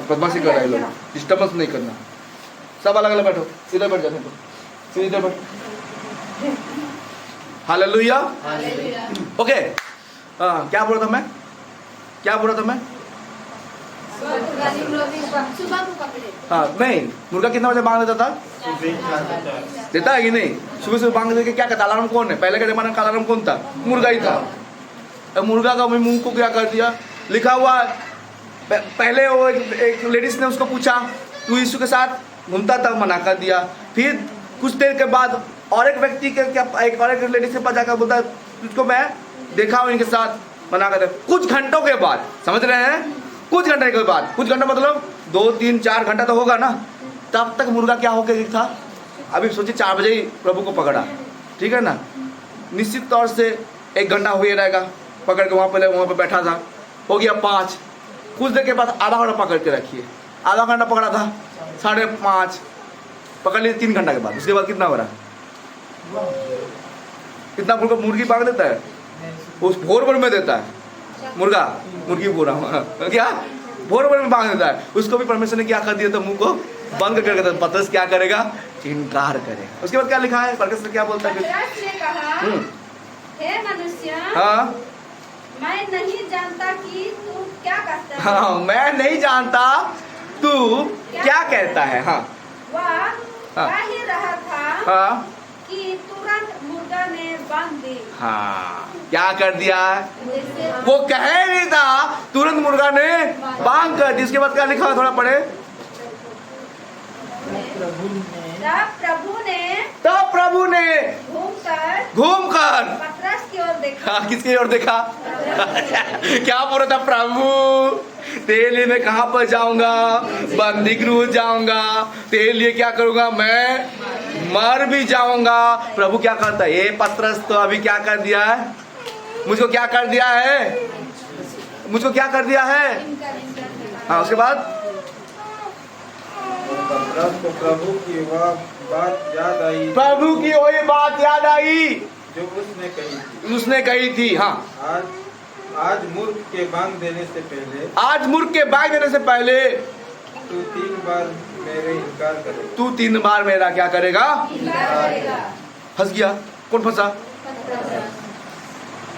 बदमाशी कर रहे हैं लोग, डिस्टर्बेंस नहीं करना। सब अलग अलग बैठो, इधर बैठ जाते तो इधर बैठ। हालेलुया। ओके, क्या बोल रहा था मैं? सुबह को पकड़े। हाँ नहीं, मुर्गा कितना बजे मांग देता था? देता है कि नहीं? सुबह सुबह मांग देके क्या कहता? अलार्म कौन है? पहले के जमाने का अलार्म कौन था? मुर्गा ही था। अब मुर्गा का मुंह को क्या कर दिया, लिखा हुआ पहले वो एक लेडीज ने उसको पूछा, तू यीशु के साथ घूमता था? मना कर दिया। फिर कुछ देर के बाद और एक व्यक्ति के एक और एक लेडीज के पास जाकर बोलता, तुझको मैं देखा हूँ इनके साथ, मना कर दिया। कुछ घंटों के बाद, समझ रहे हैं, कुछ घंटे के बाद, कुछ घंटा मतलब 2 3 4 घंटा तो होगा ना, तब तक मुर्गा क्या होकर था? अभी सोचिए 4 बजे ही प्रभु को पकड़ा, ठीक है ना, निश्चित तौर से 1 घंटा हुए रहेगा पकड़ के। वहाँ पे बैठा था, हो गया 5। कुछ देर के बाद आधा घंटा पकड़ के रखिए, आधा घंटा पकड़ा था, 5:30 पकड़ लिए 3 घंटा के बाद। उसके बाद कितना हो रहा है? कितना मुर्गी पकड़ देता है? उस भोर में देता है मुर्गी बोल रहा हूँ, क्या भोर में बांध देता है। उसको भी परमेश्वर ने क्या कर दिया था? मुंह को बंद कर देता। पतरस क्या करेगा? इनकार करेगा। उसके बाद क्या लिखा है? परमेश्वर क्या बोलता है? पतरस ने कहा, हे मनुष्य, हाँ मैं नहीं जानता कि तू क्या कहता है। हाँ, मैं नहीं जानता तू क्या कहता है। हाँ वह कह ही रहा था हाँ कि तुरंत मुर्गा ने बांध दी। हाँ, क्या कर दिया? जैसे वो कह नहीं था, तुरंत मुर्गा ने बांध कर दी। उसके बाद क्या लिखा? थोड़ा पढ़े। तब प्रभु ने घूमकर पतरस की ओर देखा। हाँ, किसकी ओर देखा? क्या बोल रहा था? प्रभु तेरे लिए मैं कहाँ पर जाऊंगा? बंदी गृह जाऊंगा। तेरे लिए क्या करूंगा? मैं मर भी जाऊंगा। प्रभु क्या करता है? ये पतरस तो अभी क्या कर दिया है? मुझको क्या कर दिया है? मुझको क्या कर दिया है? हाँ, उसके बाद पतरस को प्रभु की वह बात याद आई, प्रभु की वही बात याद आई जो उसने कही थी। हाँ, आज मूर्ख के बांध देने से पहले, आज मूर्ख के बांध देने से पहले तू 3 बार मेरे इनकार करेगा। तू 3 बार मेरा क्या करेगा? फंस गया। कौन फंसा?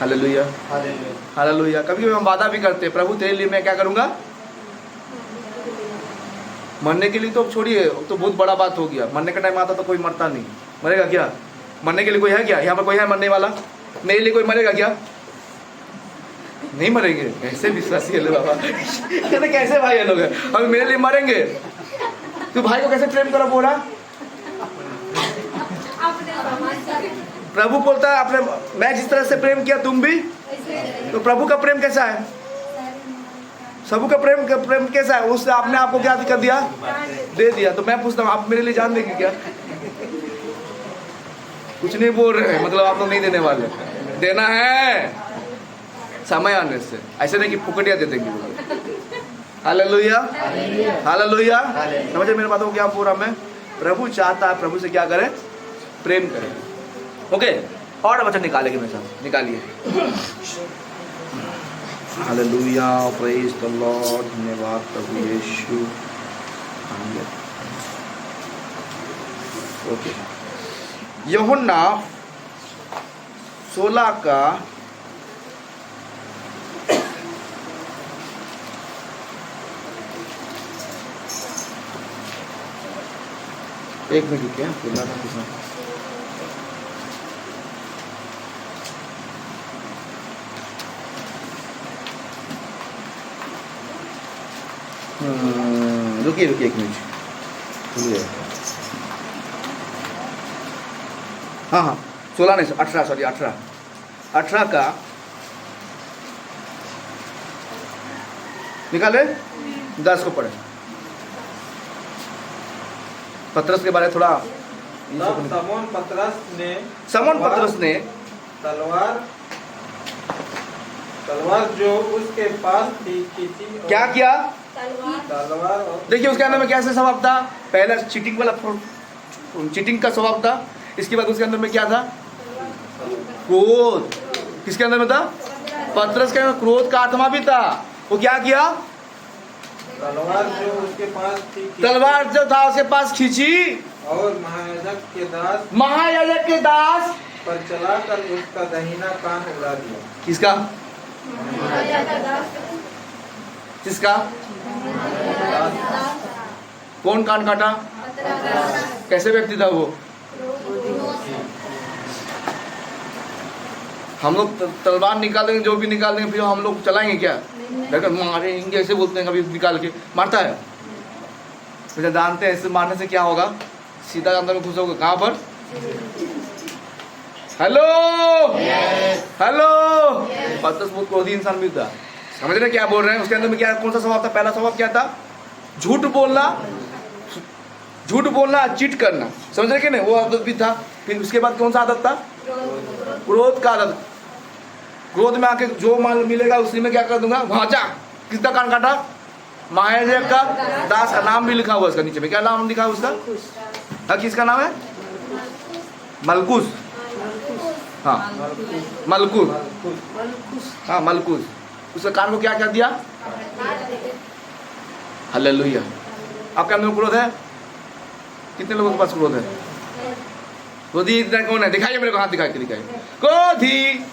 Hallelujah, hallelujah. कभी कभी हम वादा भी करते हैं, प्रभु तेरे लिए मैं क्या करूंगा? मरने के लिए तो छोड़िए, तो बहुत बड़ा बात हो गया। मरने का टाइम आता तो कोई मरता नहीं। मरेगा क्या? मरने के लिए कोई है क्या? यहाँ पर कोई है मरने वाला? मेरे लिए कोई मरेगा क्या? नहीं मरेंगे। कैसे विश्वासी है बाबा? कहते कैसे भाई ये लोग हैं? हम मेरे लिए मरेंगे? तू भाई को कैसे प्रेम करो बोला? प्रभु बोलता है अपने, मैं जिस तरह से प्रेम किया तुम भी। तो प्रभु का प्रेम कैसा है? सबू का प्रेम कैसा है? उसने आपने आपको क्या कर दिया? दे दिया। तो मैं पूछता हूँ, आप मेरे लिए जान देंगे क्या? कुछ नहीं बोल रहे हैं, मतलब आप लोग नहीं देने वाले। देना है समय आने से, ऐसे नहीं कि फुकटिया दे देंगे। Hallelujah, hallelujah. समझे मेरे बातों को? क्या पूरा मैं प्रभु चाहता है प्रभु से क्या करें? प्रेम करें। ओके, और वचन निकालेंगे मेरे साथ, निकालिए। Hallelujah, praise the Lord. धन्यवाद प्रभु यीशु। ओके, यूहन्ना 16 का 1 मिनट क्या बोला था किसने? रुकिए 1 मिनट, भूलिए। हाँ हाँ 16 नहीं 18 सॉरी 18 का निकाले 10 को पढ़े। पतरस के बारे में थोड़ा तब समौन पतरस ने तलवार जो उसके पास थी खींची और क्या किया? तलवार और देखिए उसके अंदर में कैसे स्वभाव था। पहला चीटिंग वाला चीटिंग का स्वभाव था। इसके बाद उसके अंदर में क्या था? क्रोध। किसके अंदर में था? पतरस के अंदर क्रोध का आत्मा भी था। वो क्या किया? तलवार जो उसके पास थी खींची तलवार जो था उसके पास खींची और महायाजक के दास पर चलाकर उसका दाहिना कान उड़ा दिया। किसका? किसका? कौन कान काटा? कैसे व्यक्ति था वो? हम लोग तलवार निकाल देंगे, जो भी निकाल देंगे, फिर हम लोग चलाएंगे क्या? लेकिन मारेंगे ऐसे बोलते हैं, कभी निकाल के मारता है। मुझे जानते हैं ऐसे मारने से क्या होगा? सीधा अंदर में घुस होगा। कहाँ पर? Hello hello. पतरस बहुत क्रोधी इंसान भी था। समझ रहे क्या बोल रहे हैं? उसके अंदर में क्या, कौन सा स्वभाव था? पहला स्वभाव क्या था? झूठ बोलना, चीट करना। समझ रहे कि नहीं? वो आदत भी था। फिर उसके बाद कौन सा आदत था? क्रोध का आदत। क्रोध में आके जो माल मिलेगा उसी में क्या कर दूंगा, वहां जा। किसका कान काटा? महायाजक का दास का नाम भी लिखा हुआ उसका नीचे में। क्या नाम लिखा है उसका? हाँ, किसका नाम है? मलकुस। हाँ मलकुस। हाँ मलकुस। उसके कान को क्या क्या दिया? हालेलुया। आपके अंदर क्रोध है? कितने लोगों के पास क्रोध है? क्रोधी इतना कौन है? दिखाइए मेरे को, हाथ दिखाइए। क्रोधी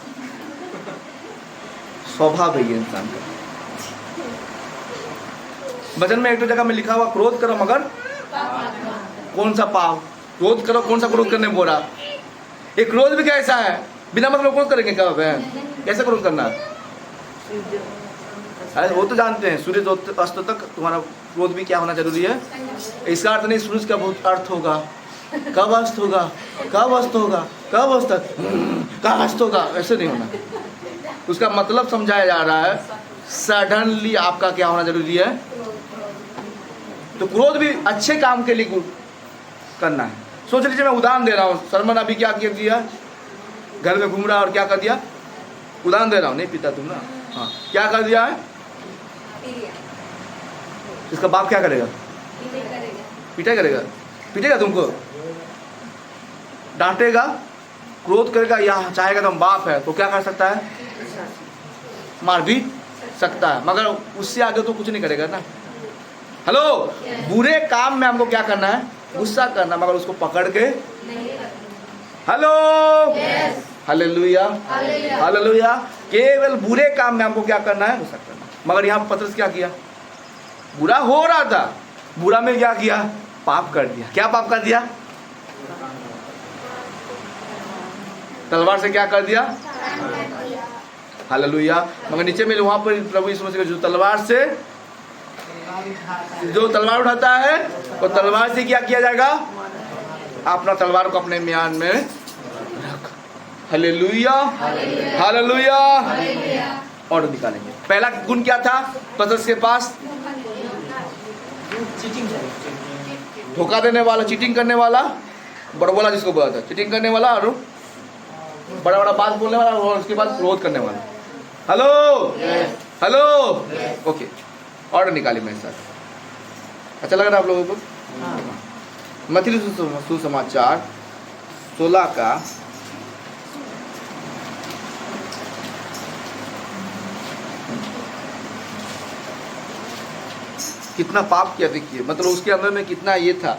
स्वभाव है ये इंसान का। वचन में एक तो जगह में लिखा हुआ क्रोध करो मगर कौन सा पाप? क्रोध करो, कौन सा क्रोध करने बोला? एक क्रोध भी कैसा है? बिना मतलब क्रोध करेंगे क्या बहन? कैसे क्रोध करना? अरे वो तो जानते हैं, सूर्य अस्त तक तुम्हारा क्रोध भी क्या होना जरूरी है। इसका अर्थ नहीं सूरज का बहुत अर्थ होगा, कब अस्त होगा, कब अस्त होगा, कब अस्त कब अस्त होगा, ऐसे नहीं होना। उसका मतलब समझाया जा रहा है सडनली आपका क्या होना जरूरी है। तो क्रोध भी अच्छे काम के लिए करना है। सोच लीजिए मैं उदाहरण दे रहा हूँ। सरमन अभी क्या किया? घर में घूम रहा और क्या कर दिया? उदाहरण दे रहा हूँ, नहीं पीता तुम ना। हाँ, क्या कर दिया है? इसका बाप क्या करेगा? पीटेगा तुमको, डांटेगा, क्रोध करेगा, या चाहेगा तुम बाप है तो क्या कर सकता है? मार भी सकता है, मगर उससे आगे तो कुछ नहीं करेगा ना। हेलो, बुरे काम में हमको क्या करना है? गुस्सा करना, मगर उसको पकड़ के हेलो हालेलुया हालेलुया। केवल बुरे काम में हमको क्या करना है? गुस्सा करना। मगर यहाँ पतरस क्या किया? बुरा हो रहा था, बुरा में क्या किया? पाप कर दिया। क्या पाप कर दिया? तलवार से क्या कर दिया? हालेलुया। मगर नीचे में वहां पर प्रभु यीशु मसीह जो तलवार से जो तलवार उठाता है वो तलवार से क्या किया जाएगा? अपना तलवार को अपने म्यान में रख। Hallelujah hallelujah. और निकालेंगे। पहला गुण क्या था पतरस के पास? धोखा देने वाला, चीटिंग करने वाला, बड़बोला जिसको बोला था, चीटिंग करने वाला और बड़ा बड़ा बात बोलने वाला, और उसके बाद क्रोध करने वाला। Hello hello okay. ऑर्डर निकाली मेरे साथ। अच्छा लग रहा है आप लोगों को? मत्ती सुसमाचार 16 का कितना पाप किया देखिए, मतलब उसके अंदर में कितना ये था।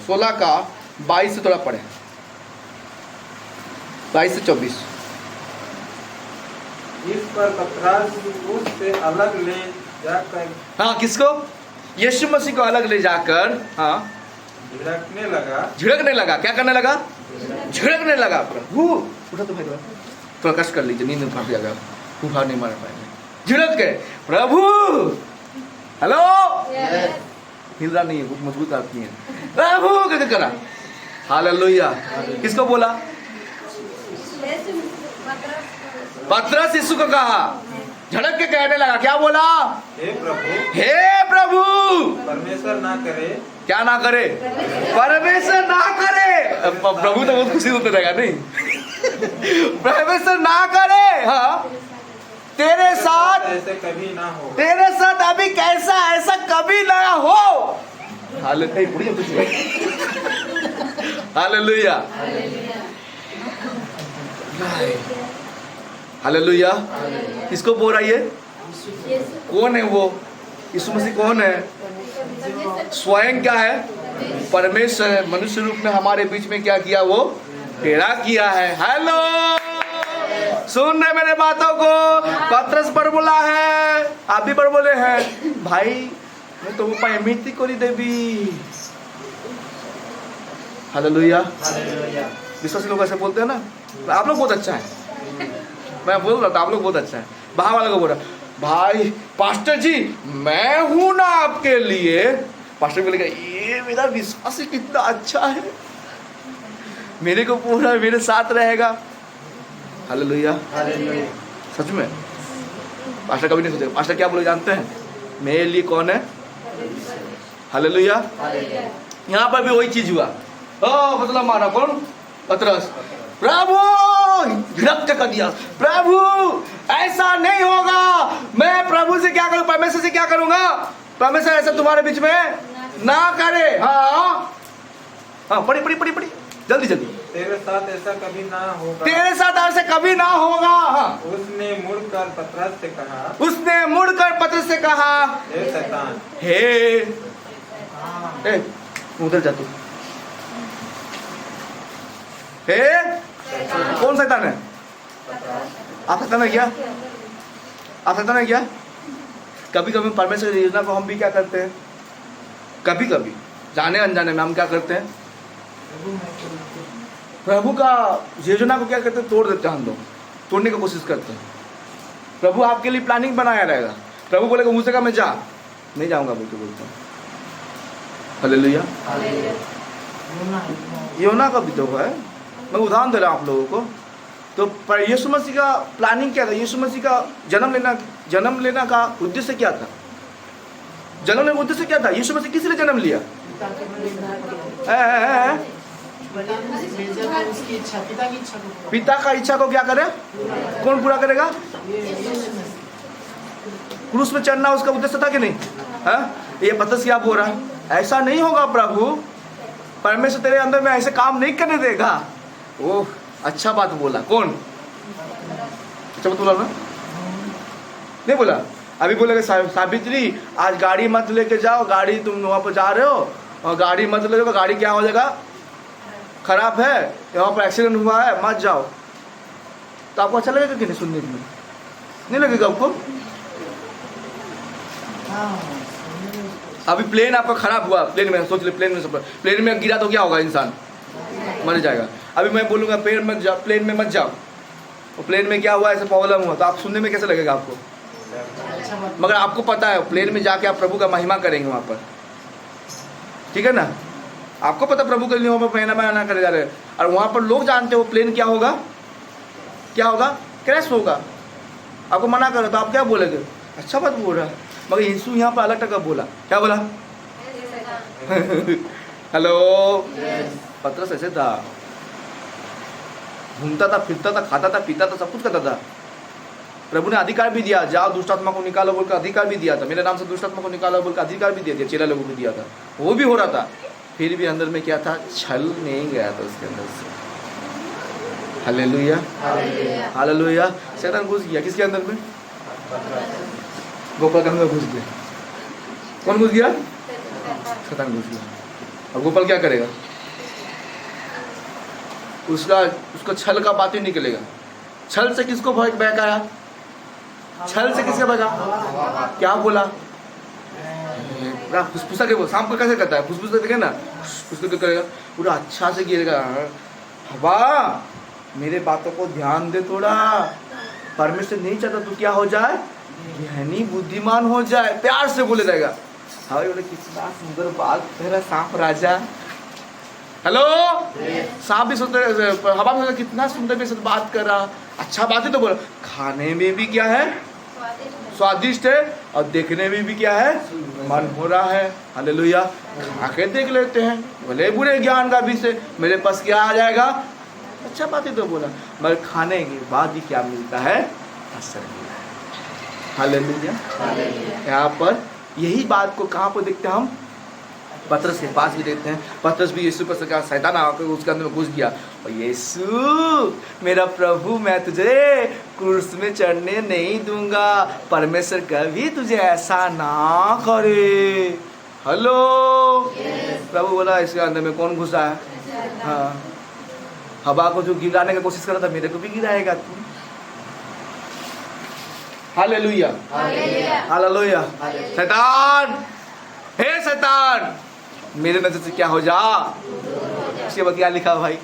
16 का 22 से थोड़ा पढ़े, 22 से 24। इस पर पतरस उससे अलग ले जाकर हाँ, किसको? यीशु मसीह को अलग ले जाकर हाँ झिड़कने लगा। क्या करने लगा? झिड़कने लगा। प्रभु उठा तो भाई, थोड़ा कष्ट कर लीजिए, नींद उठा जाएगा, उठा नहीं मार पाएंगे। झिड़क के प्रभु हेलो हिल रहा नहीं है, बहुत मजबूत आदमी है। प्रभु कैसे करा? हालेलुया। किसको बोला? पतरस यीशु को कहा, झड़क के कहने लगा, क्या बोला? हे प्रभु, हे प्रभु, परमेश्वर ना करे। क्या ना करे? परमेश्वर ना करे। प्रभु तो बहुत खुशी होते रहेगा नहीं? परमेश्वर ना करे, हाँ, तेरे साथ ऐसे कभी ना हो। तेरे साथ अभी कैसा ऐसा कभी ना हो। Hallelujah, hallelujah. किसको बोल रहा है ये? कौन है वो? यीशु मसीह कौन है? स्वयं क्या है? परमेश्वर है। मनुष्य रूप में हमारे बीच में क्या किया? वो टेढ़ा किया है। हेलो, सुन रहे मेरे बातों को? पतरस पर बोला है, आप भी पर बोले हैं, भाई मैं तो उपाय मिट्टी को नहीं देवी। हालेलुया। विश्वासी लोग ऐसे बोलते हैं ना, आप लोग बहुत अच्छा है। मैं बोल रहा था आप लोग बहुत अच्छा है। बाहर वाले को बोल रहा, भाई पास्टर जी मैं हूं ना आपके लिए। पास्टर बोलेगा, ये मेरा विश्वास कितना अच्छा है, मेरे को पूरा मेरे साथ रहेगा। हालेलुया, सच में पास्टर कभी नहीं सोचे। पास्टर क्या बोले जानते हैं? मेरे लिए कौन है? हालेलुया। यहाँ पर भी वही चीज हुआ। ओ मतलब मारा कौन? पतरस। प्रभु विरक्त कर दिया, प्रभु ऐसा नहीं होगा। मैं प्रभु से क्या करूं? परमेश्वर से क्या करूंगा? परमेश्वर ऐसा तुम्हारे बीच में ना करे। हाँ हाँ, पढ़ी पढ़ी पढ़ी पढ़ी, जल्दी जल्दी। तेरे साथ ऐसा कभी ना होगा। तेरे साथ ऐसा कभी ना होगा। हाँ। उसने मुड़कर पतरस से कहा, उसने मुड़कर पतरस से कहा, हे शैतान, हे उधर जा तू। हे कौन शैतान है? आप शैतान है क्या? आप शैतान है क्या? कभी कभी परमेश्वर की योजना को हम भी क्या करते हैं? कभी कभी जाने अनजाने में हम क्या करते हैं? प्रभु का योजना को क्या करते हैं? तोड़ देते हैं। हम लोग तोड़ने की कोशिश करते हैं। प्रभु आपके लिए प्लानिंग बनाया रहेगा। प्रभु बोलेगा मुझसे कहा मैं जा, नहीं जाऊंगा बोल के बोलता हूँ। हालेलुया। योना का भी तो है। मैं उदाहरण दे रहा हूँ आप लोगों को। तो पर यीशु मसीह का प्लानिंग क्या था? यीशु मसीह का जन्म लेना का उद्देश्य क्या था? जन्म लेने का उद्देश्य क्या था? यीशु मसीह किस लिए जन्म लिया? पिता का इच्छा को क्या करे? कौन पूरा करेगा? क्रूस में चढ़ना उसका उद्देश्य था कि नहीं? है? ये पतरस क्या बोल रहा है? ऐसा नहीं होगा प्रभु, परमेश्वर तेरे अंदर में ऐसे काम नहीं करने देगा। ओह, अच्छा बात बोला। कौन अच्छा बात बोला ना? नहीं बोला। अभी बोलेगा सावित्री आज गाड़ी मत लेके जाओ, गाड़ी तुम वहाँ पर जा रहे हो और गाड़ी मत ले जाओ, गाड़ी क्या हो जाएगा? खराब है, यहाँ पर एक्सीडेंट हुआ है, मत जाओ। तो आपको अच्छा लगेगा कि नहीं? सुनने में नहीं लगेगा आपको? अभी प्लेन आपका खराब हुआ, प्लेन में सोच ले, प्लेन में गिरा तो क्या होगा? इंसान मर जाएगा। अभी मैं बोलूँगा प्लेन में मत जाओ, तो प्लेन में क्या हुआ, ऐसा प्रॉब्लम हुआ, तो आप सुनने में कैसे लगेगा आपको? मगर आपको पता है प्लेन में जाके आप प्रभु का महिमा करेंगे वहाँ पर, ठीक है ना? आपको पता प्रभु के लिए वहाँ पर महिमा करे जा रहे हैं, और वहाँ पर लोग जानते हो प्लेन क्या होगा? क्या होगा? क्रैश होगा। आपको मना करो तो आप क्या बोलेंगे? अच्छा बात बोल रहा है। मगर यीशु यहाँ पर अलग टका बोला। क्या बोला? हेलो। पतरस ऐसे था, घूमता था, फिरता था, खाता था, पीता था, सब कुछ करता था। प्रभु ने अधिकार भी दिया, जाओ दुष्ट आत्मा को निकालो बोलकर अधिकार भी दिया था। मेरे नाम से दुष्ट आत्मा को निकालो बोलकर अधिकार भी दिया था, चेला लोगों को दिया था। वो भी हो रहा था, फिर भी अंदर में क्या था? छल नहीं गया था उसके अंदर से। Hallelujah, hallelujah. शैतान घुस गया किसके अंदर में? गोपाल के अंदर घुस गया। कौन घुस गया? शैतान घुस गया। और गोपाल क्या करेगा? उसका छल का बात ही निकलेगा। छल से किसको बहकाया? छल से किसके बहका? क्या बोला? फुसफुसा के बोल। शाम को कैसे करता है? फुसफुसा देखे ना, फुसफुस करेगा, पूरा अच्छा से गिरेगा। हवा मेरे बातों को ध्यान दे थोड़ा। परमेश्वर नहीं चाहता तू क्या हो जाए? ज्ञानी बुद्धिमान हो जाए। प्यार से बोले रहेगा। हाँ बोले कितना सुंदर बात तेरा सांप राजा। हेलो, सांप भी सोचते, हवा में सोचते कितना सुंदर मेरे साथ बात कर रहा, अच्छा बात है तो बोला। खाने में भी क्या है, स्वादिष्ट है, और देखने में भी क्या है, मन हो रहा है। हालेलुया। खा के देख लेते हैं, भले बुरे ज्ञान का विषय मेरे पास क्या आ जाएगा, अच्छा बात है तो बोला, मगर खाने के बाद भी क्या मिलता है, असर मिलता है। हालेलुया। यहाँ पर यही बात को कहाँ पर देखते हैं हम, पतरस के पास भी देखते हैं। पतरस भी यीशु पर कहा, शैतान आकर उसके अंदर में घुस गया, और यीशु मेरा प्रभु, मैं तुझे क्रूस में चढ़ने नहीं दूंगा, परमेश्वर कभी तुझे ऐसा ना करे। हेलो, प्रभु बोला इसके अंदर में कौन घुसा है, हाँ, हवा को जो गिराने की कोशिश कर रहा था, मेरे को भी गिराएगा तू। Hallelujah, hallelujah. शैतान, हे शैतान, मेरे नजर से क्या हो जा। इसके बाद क्या लिखा भाई,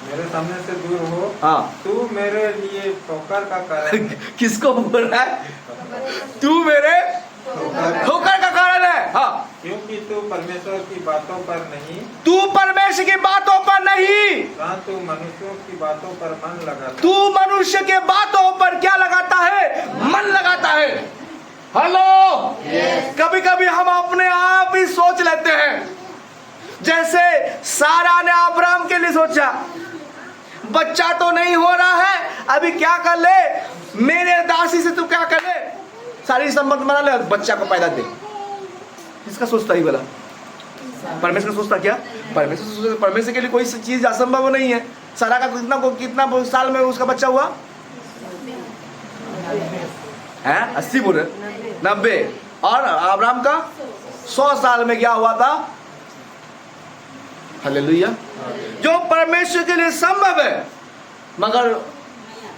मेरे सामने से दूर हो, हाँ, तू मेरे लिए ठोकर का कारण है। किसको बोल रहा है, तू मेरे ठोकर का कारण है, हाँ, क्योंकि तू परमेश्वर की बातों पर नहीं, तू परमेश्वर की बातों पर नहीं, तू मनुष्यों की बातों पर मन लगाता, तू मनुष्य के बातों पर क्या लगाता है, मन लगाता है। हेलो, कभी कभी हम अपने आप ही सोच लेते हैं, जैसे सारा ने अब्राहम के लिए सोचा, बच्चा तो नहीं हो रहा है, अभी क्या कर ले, मेरे दासी से तू क्या कर ले, सारी संबंध बना ले, बच्चा को पैदा दे। किसका सोचता ही बोला, परमेश्वर का सोचता क्या, परमेश्वर के लिए कोई चीज असंभव नहीं है। सारा का कितना साल में उसका बच्चा हुआ है, 80 बोले, 90, और अब्राहम का 100 साल में क्या हुआ था। हालेलुया। जो परमेश्वर के लिए संभव है, मगर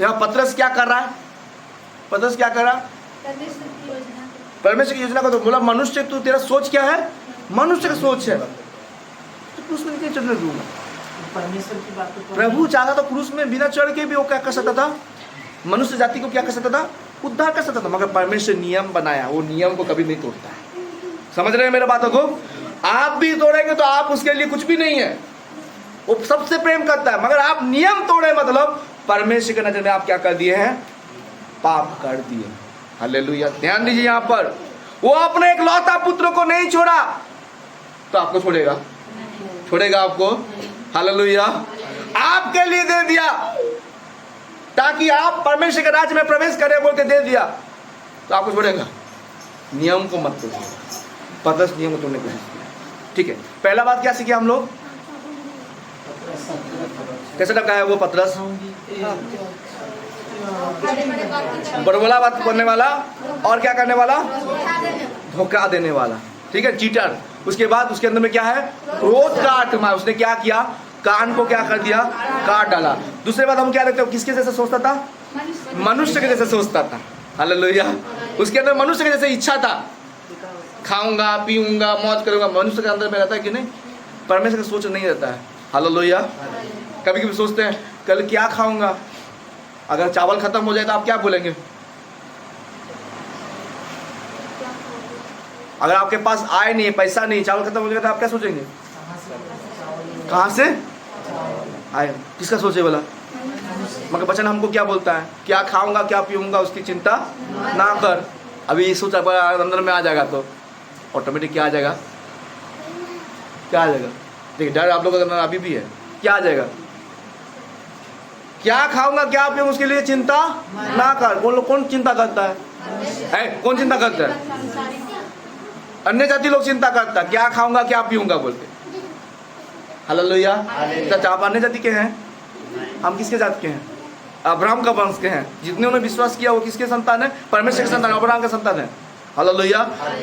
यहाँ पतरस क्या कर रहा है, पतरस क्या कर रहा है, परमेश्वर की योजना को तो बोला, मनुष्य तू, तेरा सोच क्या है, मनुष्य का सोच है, तो क्रूस में नहीं चढ़ने दूंगा। परमेश्वर की बातों पर प्रभु चाहता था क्रूस में बिना चढ़ के भी वो क्या कर सकता था, मनुष्य जाति को क्या कर सकता था, उद्धार कर सकता था, मगर परमेश्वर नियम बनाया, वो नियम को कभी नहीं तोड़ता है। समझ रहे हैं मेरे बातों को, आप भी तोड़ेंगे तो आप उसके लिए कुछ भी नहीं है, वो सबसे प्रेम करता है, मगर आप नियम तोड़े मतलब परमेश्वर के नजर में आप क्या कर दिए हैं, पाप कर दिए। हालेलुया। ध्यान दीजिए, यहाँ पर वो अपने एक लौता पुत्र को नहीं छोड़ा, तो आपको छोड़ेगा, छोड़ेगा आपको। हालेलुया। आपके लिए दे दिया ताकि आप परमेश्वर के राज्य में प्रवेश करें, बोल के दे दिया, तो आपको छोड़ेगा। नियम को मत तोड़िए। पतरस नियम को तोड़ने की कोशिश किया। ठीक है, पहला बात क्या सीखे हम लोग, कैसे टका है वो पतरस, बड़बोला बात करने वाला, और क्या करने वाला, धोखा देने वाला। ठीक है, चीटर। उसके बाद उसके अंदर में क्या है, क्रोध का आत्मा। उसने क्या किया, कान को क्या कर दिया, काट डाला। दूसरे बात हम क्या देखते हो, किसके जैसे सोचता था, मनुष्य के जैसे सोचता था। हालेलुया। उसके अंदर मनुष्य के जैसे इच्छा था, खाऊंगा पीऊंगा मौज करूंगा, मनुष्य के अंदर में रहता है कि नहीं, परमेश्वर का सोच नहीं रहता है। हालेलुया। कभी कभी सोचते हैं कल क्या खाऊंगा, अगर चावल खत्म हो जाए तो आप क्या बोलेंगे, अगर आपके पास आय नहीं है, पैसा नहीं, चावल खत्म हो जाएगा तो आप क्या सोचेंगे, कहाँ से आए, किसका सोचे वाला, मगर बचन हमको क्या बोलता है, क्या खाऊंगा क्या पीऊंगा उसकी चिंता ना कर। अभी ये सोच अंदर में आ जाएगा तो ऑटोमेटिक क्या आ जाएगा, क्या आ जाएगा, देखिए डर आप लोगों के अंदर अभी भी है, क्या आ जाएगा, क्या खाऊंगा क्या पीऊंगा उसके लिए चिंता ना कर। कौन चिंता करता है, कौन चिंता करता है, अन्य जाति लोग चिंता करता है, क्या खाऊंगा क्या पीऊंगा बोल के। हालेलुया। आप अन्य जाति के हैं, हम किसके जाति के हैं, अब्राहम का वंश के हैं। जितने उन्होंने विश्वास किया वो किसके संतान है, परमेश्वर के संतान, अब्राहम के संतान है। हालेलुया।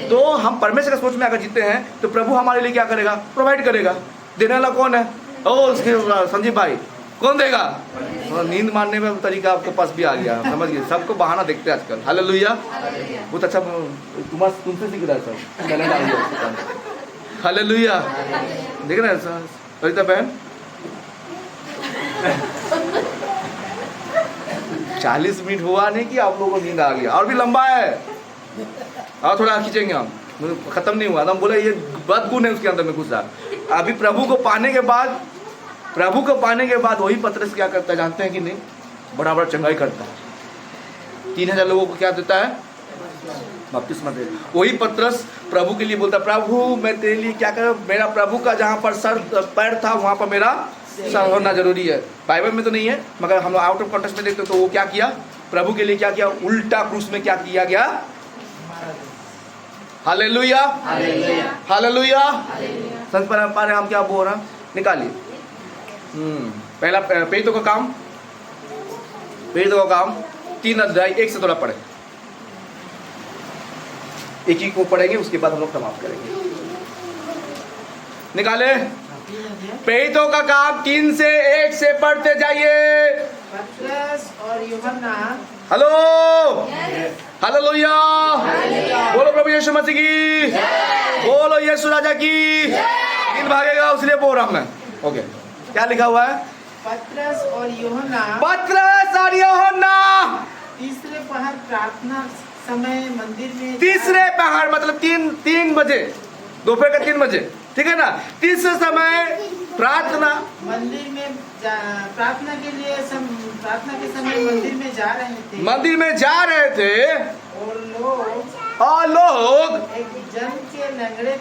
तो हम परमेश्वर के सोच में अगर जीते हैं तो प्रभु हमारे लिए क्या करेगा, प्रोवाइड करेगा। देने वाला कौन है, ओ उसके संजीव भाई, कौन देगा। नींद मारने में तरीका आपके पास भी आ गया, समझ गए, सबको बहाना देखते हैं आजकल। हालेलुया। बहुत अच्छा, तुमसे सीख रहा है सब, टैलेंट आ गया। हालेलुया। देख रहे हैं सरिता बहन, 40 मिनट हुआ नहीं कि आप लोगों को नींद आ गया, और भी लंबा है, और थोड़ा खींचेंगे हम, खत्म नहीं हुआ। हम बोले ये बदगुण है उसके अंदर में घुसा, अभी प्रभु को पाने के बाद वही पतरस क्या करता है जानते हैं कि नहीं? बड़ा बड़ा चंगाई करता है। 3000 लोगों को क्या देता है? बपतिस्मा दे। वही पतरस प्रभु के लिए बोलता, प्रभु मैं तेरे लिए क्या करूं? मेरा प्रभु का जहाँ पर सर पैर था वहाँ पर मेरा सर होना जरूरी है। बाइबल में तो नहीं है, मगर हम आउट ऑफ कॉन्टेक्स्ट में देखते तो वो क्या किया? प्रभु के लिए क्या किया? उल्टा क्रूस में क्या किया गया? Hallelujah, hallelujah. संत परंपरा हम क्या बोल रहा हैं? निकालिए। पहला पेरितों का काम 3 अध्याय 1 से थोड़ा पढ़े। एक ही को पढ़ेंगे, उसके बाद हम लोग समाप्त करेंगे। निकाले पेरितों का काम 3 से 1 से पढ़ते जाइए। पतरस और यूहन्ना हेलो, हालेलुया, बोलो प्रभु यीशु मसीह की, बोलो यीशु राजा की। 3 भागेगा उसलिए बोल रहा हूं मैं। ओके, क्या लिखा हुआ है? पतरस और यूहन्ना तीसरे पहर प्रार्थना समय मंदिर में तीसरे पहर मतलब 3 बजे, दोपहर का 3 बजे, ठीक है ना? तीसरे समय प्रार्थना मंदिर में प्रार्थना के समय मंदिर में जा रहे थे और लोग एक जन लंगड़े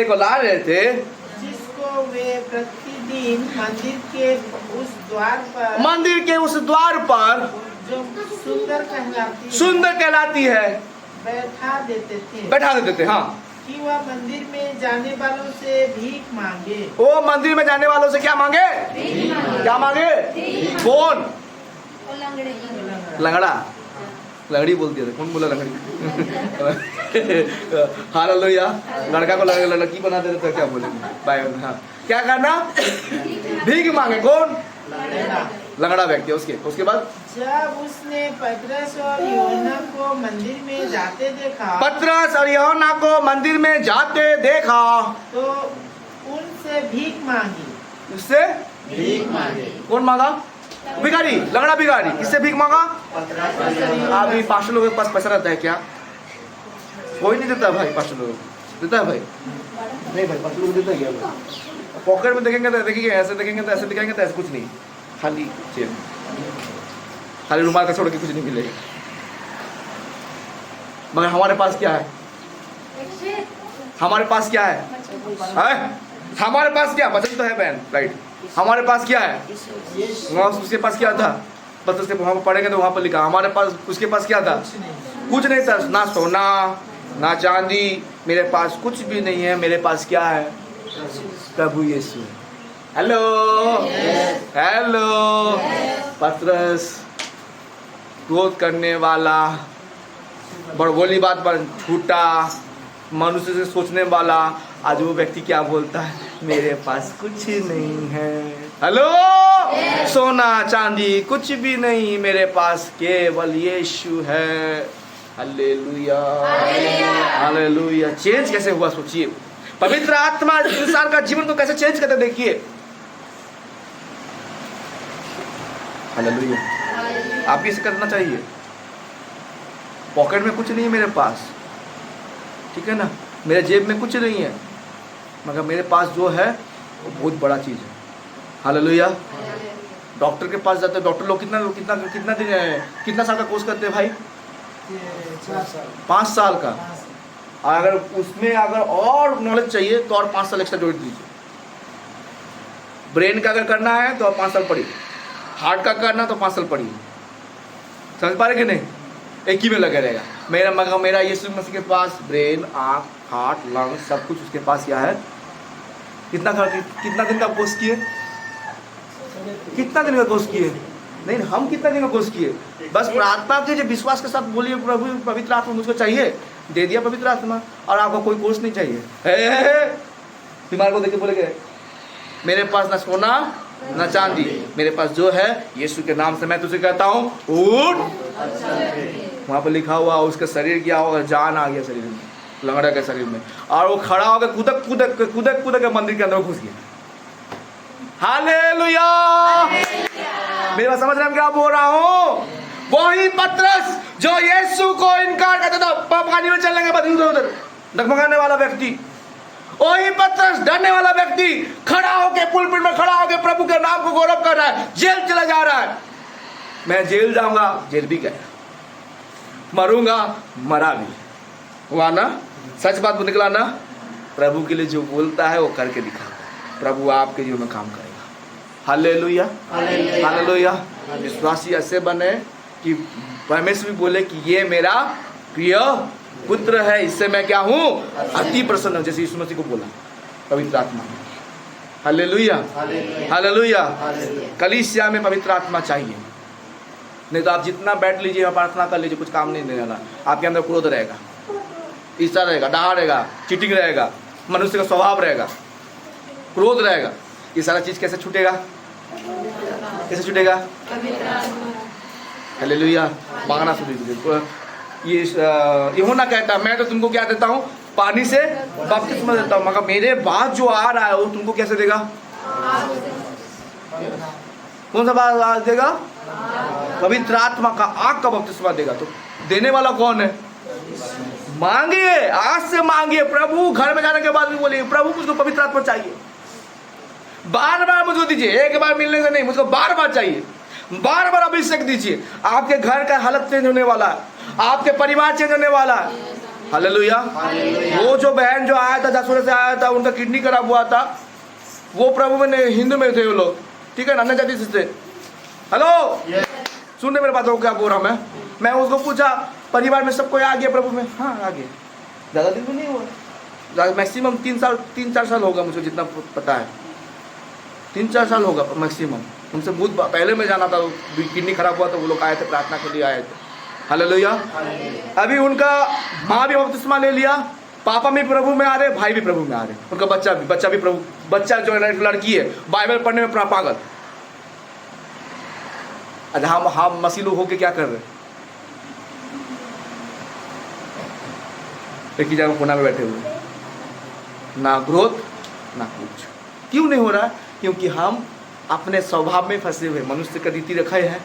को ला रहे थे जिसको वे प्रतिदिन मंदिर के उस द्वार पर जो सुंदर कहलाती है बैठा देते थे। हाँ, कि वह मंदिर में जाने वालों से भीख मांगे। वो मंदिर में जाने वालों से क्या मांगे? क्या मांगे? कौन? लंगड़ी बोल दिया था। कौन बोला लंगड़ी? हालेलुया। लड़का को लड़की बना देते थे, क्या बोलेंगे? हाँ, क्या करना? भीख मांगे। कौन? लंगड़ा व्यक्ति। उसके बाद जब उसने पतरस और यूहन्ना को मंदिर में जाते देखा तो उनसे भीख मांगी। उससे कौन मांगा? भिखारी, लंगड़ा भिखारी। किससे भीख मांगा? अभी 500 लोगों के पास पैसा रहता है क्या? कोई नहीं देता भाई। 500 लोग देता है भाई? नहीं भाई, 500 लोग देता है क्या? पॉकेट में देखेंगे तो देखिए, ऐसे देखेंगे तो ऐसे दिखाएंगे तो ऐसे कुछ नहीं, खाली चेन, खाली रुमाल का छोड़ के कुछ नहीं मिलेगा। मगर हमारे पास क्या है? हमारे पास क्या है? हमारे पास क्या? वचन तो है बहन, राइट? हमारे पास क्या है? उसके पास क्या था? बस उसके वहाँ पर पढ़ेंगे तो वहाँ पर लिखा हमारे पास। उसके पास क्या था? कुछ नहीं था। ना सोना ना चांदी, मेरे पास कुछ भी नहीं है। मेरे पास क्या है? प्रभु यीशु। Hello, hello. पतरस क्रोध करने वाला, बड़बोली बात पर झूठा, मनुष्य से सोचने वाला, आज वो व्यक्ति क्या बोलता है? मेरे पास कुछ नहीं है। हेलो, सोना चांदी कुछ भी नहीं, मेरे पास केवल यीशु है। Hallelujah, hallelujah. चेंज कैसे हुआ सोचिए। पवित्र आत्मा इंसान का जीवन को कैसे चेंज करते देखिए। हालेलुया। आप इसे करना चाहिए। पॉकेट में कुछ नहीं है मेरे पास, ठीक है ना? मेरे जेब में कुछ नहीं है, मगर मेरे पास जो है वो बहुत बड़ा चीज़ है। हालेलुया। डॉक्टर के पास जाते हैं, डॉक्टर लोग कितना साल का कोर्स करते हैं भाई? 5 साल का। अगर उसमें और नॉलेज चाहिए तो और 5 साल एक्स्ट्रा जोड़ दीजिए। ब्रेन का अगर करना है तो 5 साल पढ़िए, हार्ट का करना तो 5 साल पढ़िए। समझ पा रहे कि नहीं? एक ही में लगे रहेगा। मेरा यीशु मसीह के पास ब्रेन, आँख, हार्ट, लंग सब कुछ उसके पास क्या है? कितना दिन का कोर्स किए? कितना दिन का कोर्स किए? नहीं, हम कितना दिन का कोर्स किए? बस प्रार्थना कीजिए, विश्वास के साथ बोलिए, प्रभु पवित्र आत्मा मुझको चाहिए, दे दिया पवित्र आत्मा। और आपको कोई कोर्स नहीं चाहिए। बीमार को देख के बोले मेरे पास ना सोना ना चांदी, मेरे पास जो है यीशु के नाम से मैं तुझे कहता हूँ उठ। वहाँ पर लिखा हुआ उसका शरीर क्या होगा? जान आ गया शरीर में, लंगड़ा के शरीर में, और वो खड़ा होकर कूदक के मंदिर के अंदर घुस गया। हालेलुया। मेरी बात समझ रहे हैं क्या बोल रहा हूँ? वही पतरस जो यीशु को इनकार करता था, पानी में चलने के बाद इधर उधर डगमगाने वाला व्यक्ति, वही पतरस डरने वाला व्यक्ति खड़ा होके पुलपिट में खड़ा होके प्रभु के नाम को गौरव कर रहा है, जेल चला जा रहा है। मैं जेल जाऊंगा, जेल भी गया, मरूंगा, मरा भी, हुआ ना, सच बात निकला ना। प्रभु के लिए जो बोलता है वो करके दिखाता है, प्रभु आपके जीवन में काम करेगा। Hallelujah, hallelujah. विश्वासी ऐसे बने कि परमेश्वर भी बोले कि ये मेरा प्रिय पुत्र है, इससे मैं क्या हूँ, अति प्रसन्न हूं, जैसे यीशु मसीह को बोला पवित्र आत्मा। Hallelujah, hallelujah. कलीसिया में पवित्र आत्मा चाहिए, नहीं तो आप जितना बैठ लीजिए, प्रार्थना कर लीजिए, कुछ काम नहीं देने वाला। आपके अंदर क्रोध रहेगा, ईर्ष्या रहेगा, डाह रहेगा, चीटिंग रहेगा, मनुष्य का स्वभाव रहेगा, क्रोध रहेगा। ये सारा चीज कैसे छूटेगा, कैसे छूटेगा? हालेलुया। मांगना शुरू कीजिए। ये होना कहता मैं तो तुमको क्या देता हूँ, पानी से बपतिस्मा देता हूँ, मगर मेरे बाद जो आ रहा है वो तुमको कैसे देगा? कौन सा बात देगा? पवित्र आत्मा का आग का बपतिस्मा देगा। तो देने वाला कौन है? मांगिए, आज से मांगिए। प्रभु घर में जाने के बाद भी बोलिए, प्रभु मुझको पवित्र आत्मा चाहिए, बार बार मुझको दीजिए, एक बार मिलने से नहीं, मुझको बार बार चाहिए, बार बार अभिषेक दीजिए। आपके घर का हालत चेंज होने वाला है, आपके परिवार चेंज होने वाला है। हालेलुया। वो जो बहन जो आया था, जसुरे से आया था, उनका किडनी खराब हुआ था, वो प्रभु में हिंदू में थे वो लोग, ठीक है, अन्य जाति से। हेलो, सुनने मेरे बातों को क्या बोल रहा मैं उसको पूछा परिवार में सब कोई आ गया प्रभु में? हाँ आ गया। ज़्यादा दिन तो नहीं हुआ, मैक्सिमम 3-4 साल होगा, मुझे जितना पता है 3-4 साल होगा मैक्सिमम। उनसे बहुत पहले मैं जाना था, किडनी खराब हुआ तो वो लोग आए थे, प्रार्थना के लिए आए थे। हालेलुया। अभी उनका माँ भी बपतिस्मा ले लिया, पापा भी प्रभु में आ रहे, भाई भी प्रभु में आ रहे, उनका बच्चा भी प्रभु, बच्चा जो लड़की है बाइबल पढ़ने में पागल। अच्छा हम मसीह लोग होके क्या कर रहे हैं? एक ही जगह कोना में बैठे हुए, ना ग्रोथ ना कुछ। क्यों नहीं हो रहा? क्योंकि हम अपने स्वभाव में फंसे हुए, मनुष्य का रीति रखा है,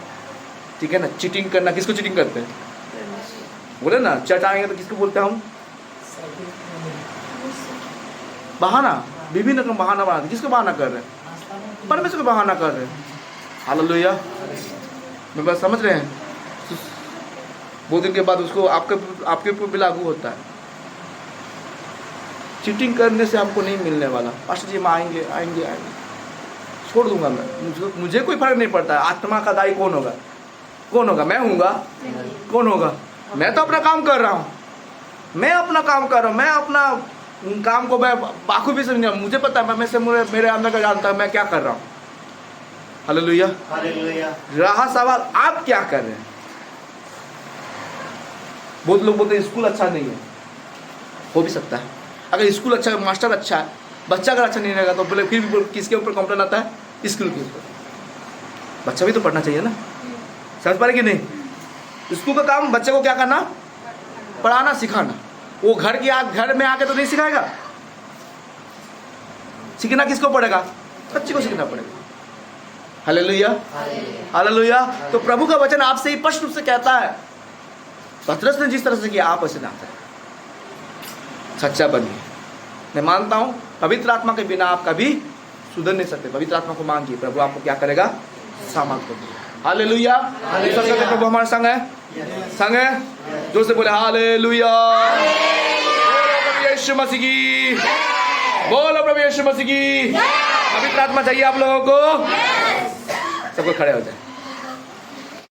ठीक है ना। चीटिंग करना, किसको चीटिंग करते हैं? बोले ना, चर्च आएंगे तो किसको बोलते हैं हम? बहाना, विभिन्न रकम बहाना बनाते। किसको बहाना कर रहे हैं? परमेश्वर को बहाना कर रहे हैं। हालेलुया। मैं बस समझ रहे हैं? बहुत दिन के बाद उसको आपके ऊपर भी लागू होता है। चीटिंग करने से हमको नहीं मिलने वाला। पास्टर जी हम आएंगे, छोड़ दूंगा मैं, मुझे कोई फर्क नहीं पड़ता है। आत्मा का दाई कौन होगा? मैं हूँगा? कौन होगा? मैं तो अपना काम कर रहा हूँ, मैं अपना काम कर रहा हूँ, मैं अपना काम को मैं बाखूबी से नहीं, मुझे पता है, मैं से मेरे अंदर का जानता है मैं क्या कर रहा हूँ। हालेलुया। रहा सवाल आप क्या कर रहे हैं? बहुत लोग बोलते हैं स्कूल अच्छा नहीं है, हो भी सकता है। अगर स्कूल अच्छा है, मास्टर अच्छा है, बच्चा अगर अच्छा नहीं रहेगा तो बोले फिर भी किसके ऊपर कंप्लेन आता है? स्कूल के ऊपर। बच्चा भी तो पढ़ना चाहिए ना, समझ पा रहे कि नहीं? स्कूल का काम बच्चे को क्या करना? पढ़ाना, सिखाना। वो घर में आके तो नहीं सिखाएगा, सीखना किसको पड़ेगा? बच्चे को सीखना पड़ेगा। Hallelujah, hallelujah. तो प्रभु का वचन आपसे ही स्पष्ट रूप से कहता है, पतरस ने जिस तरह से किया आप ऐसे ना करें, सच्चा बनिए। मैं मानता हूं पवित्र आत्मा के बिना आप कभी सुधर नहीं सकते। पवित्र आत्मा को मांगिए, प्रभु आपको क्या करेगा? सामर्थ को देगा। हालेलुया। प्रभु हमारे संग है, जोर से बोले हालेलुया। यीशु मसीह की, बोलो प्रभु यीशु मसीह की। पवित्र आत्मा चाहिए आप लोगों को? सबको खड़े हो जाए।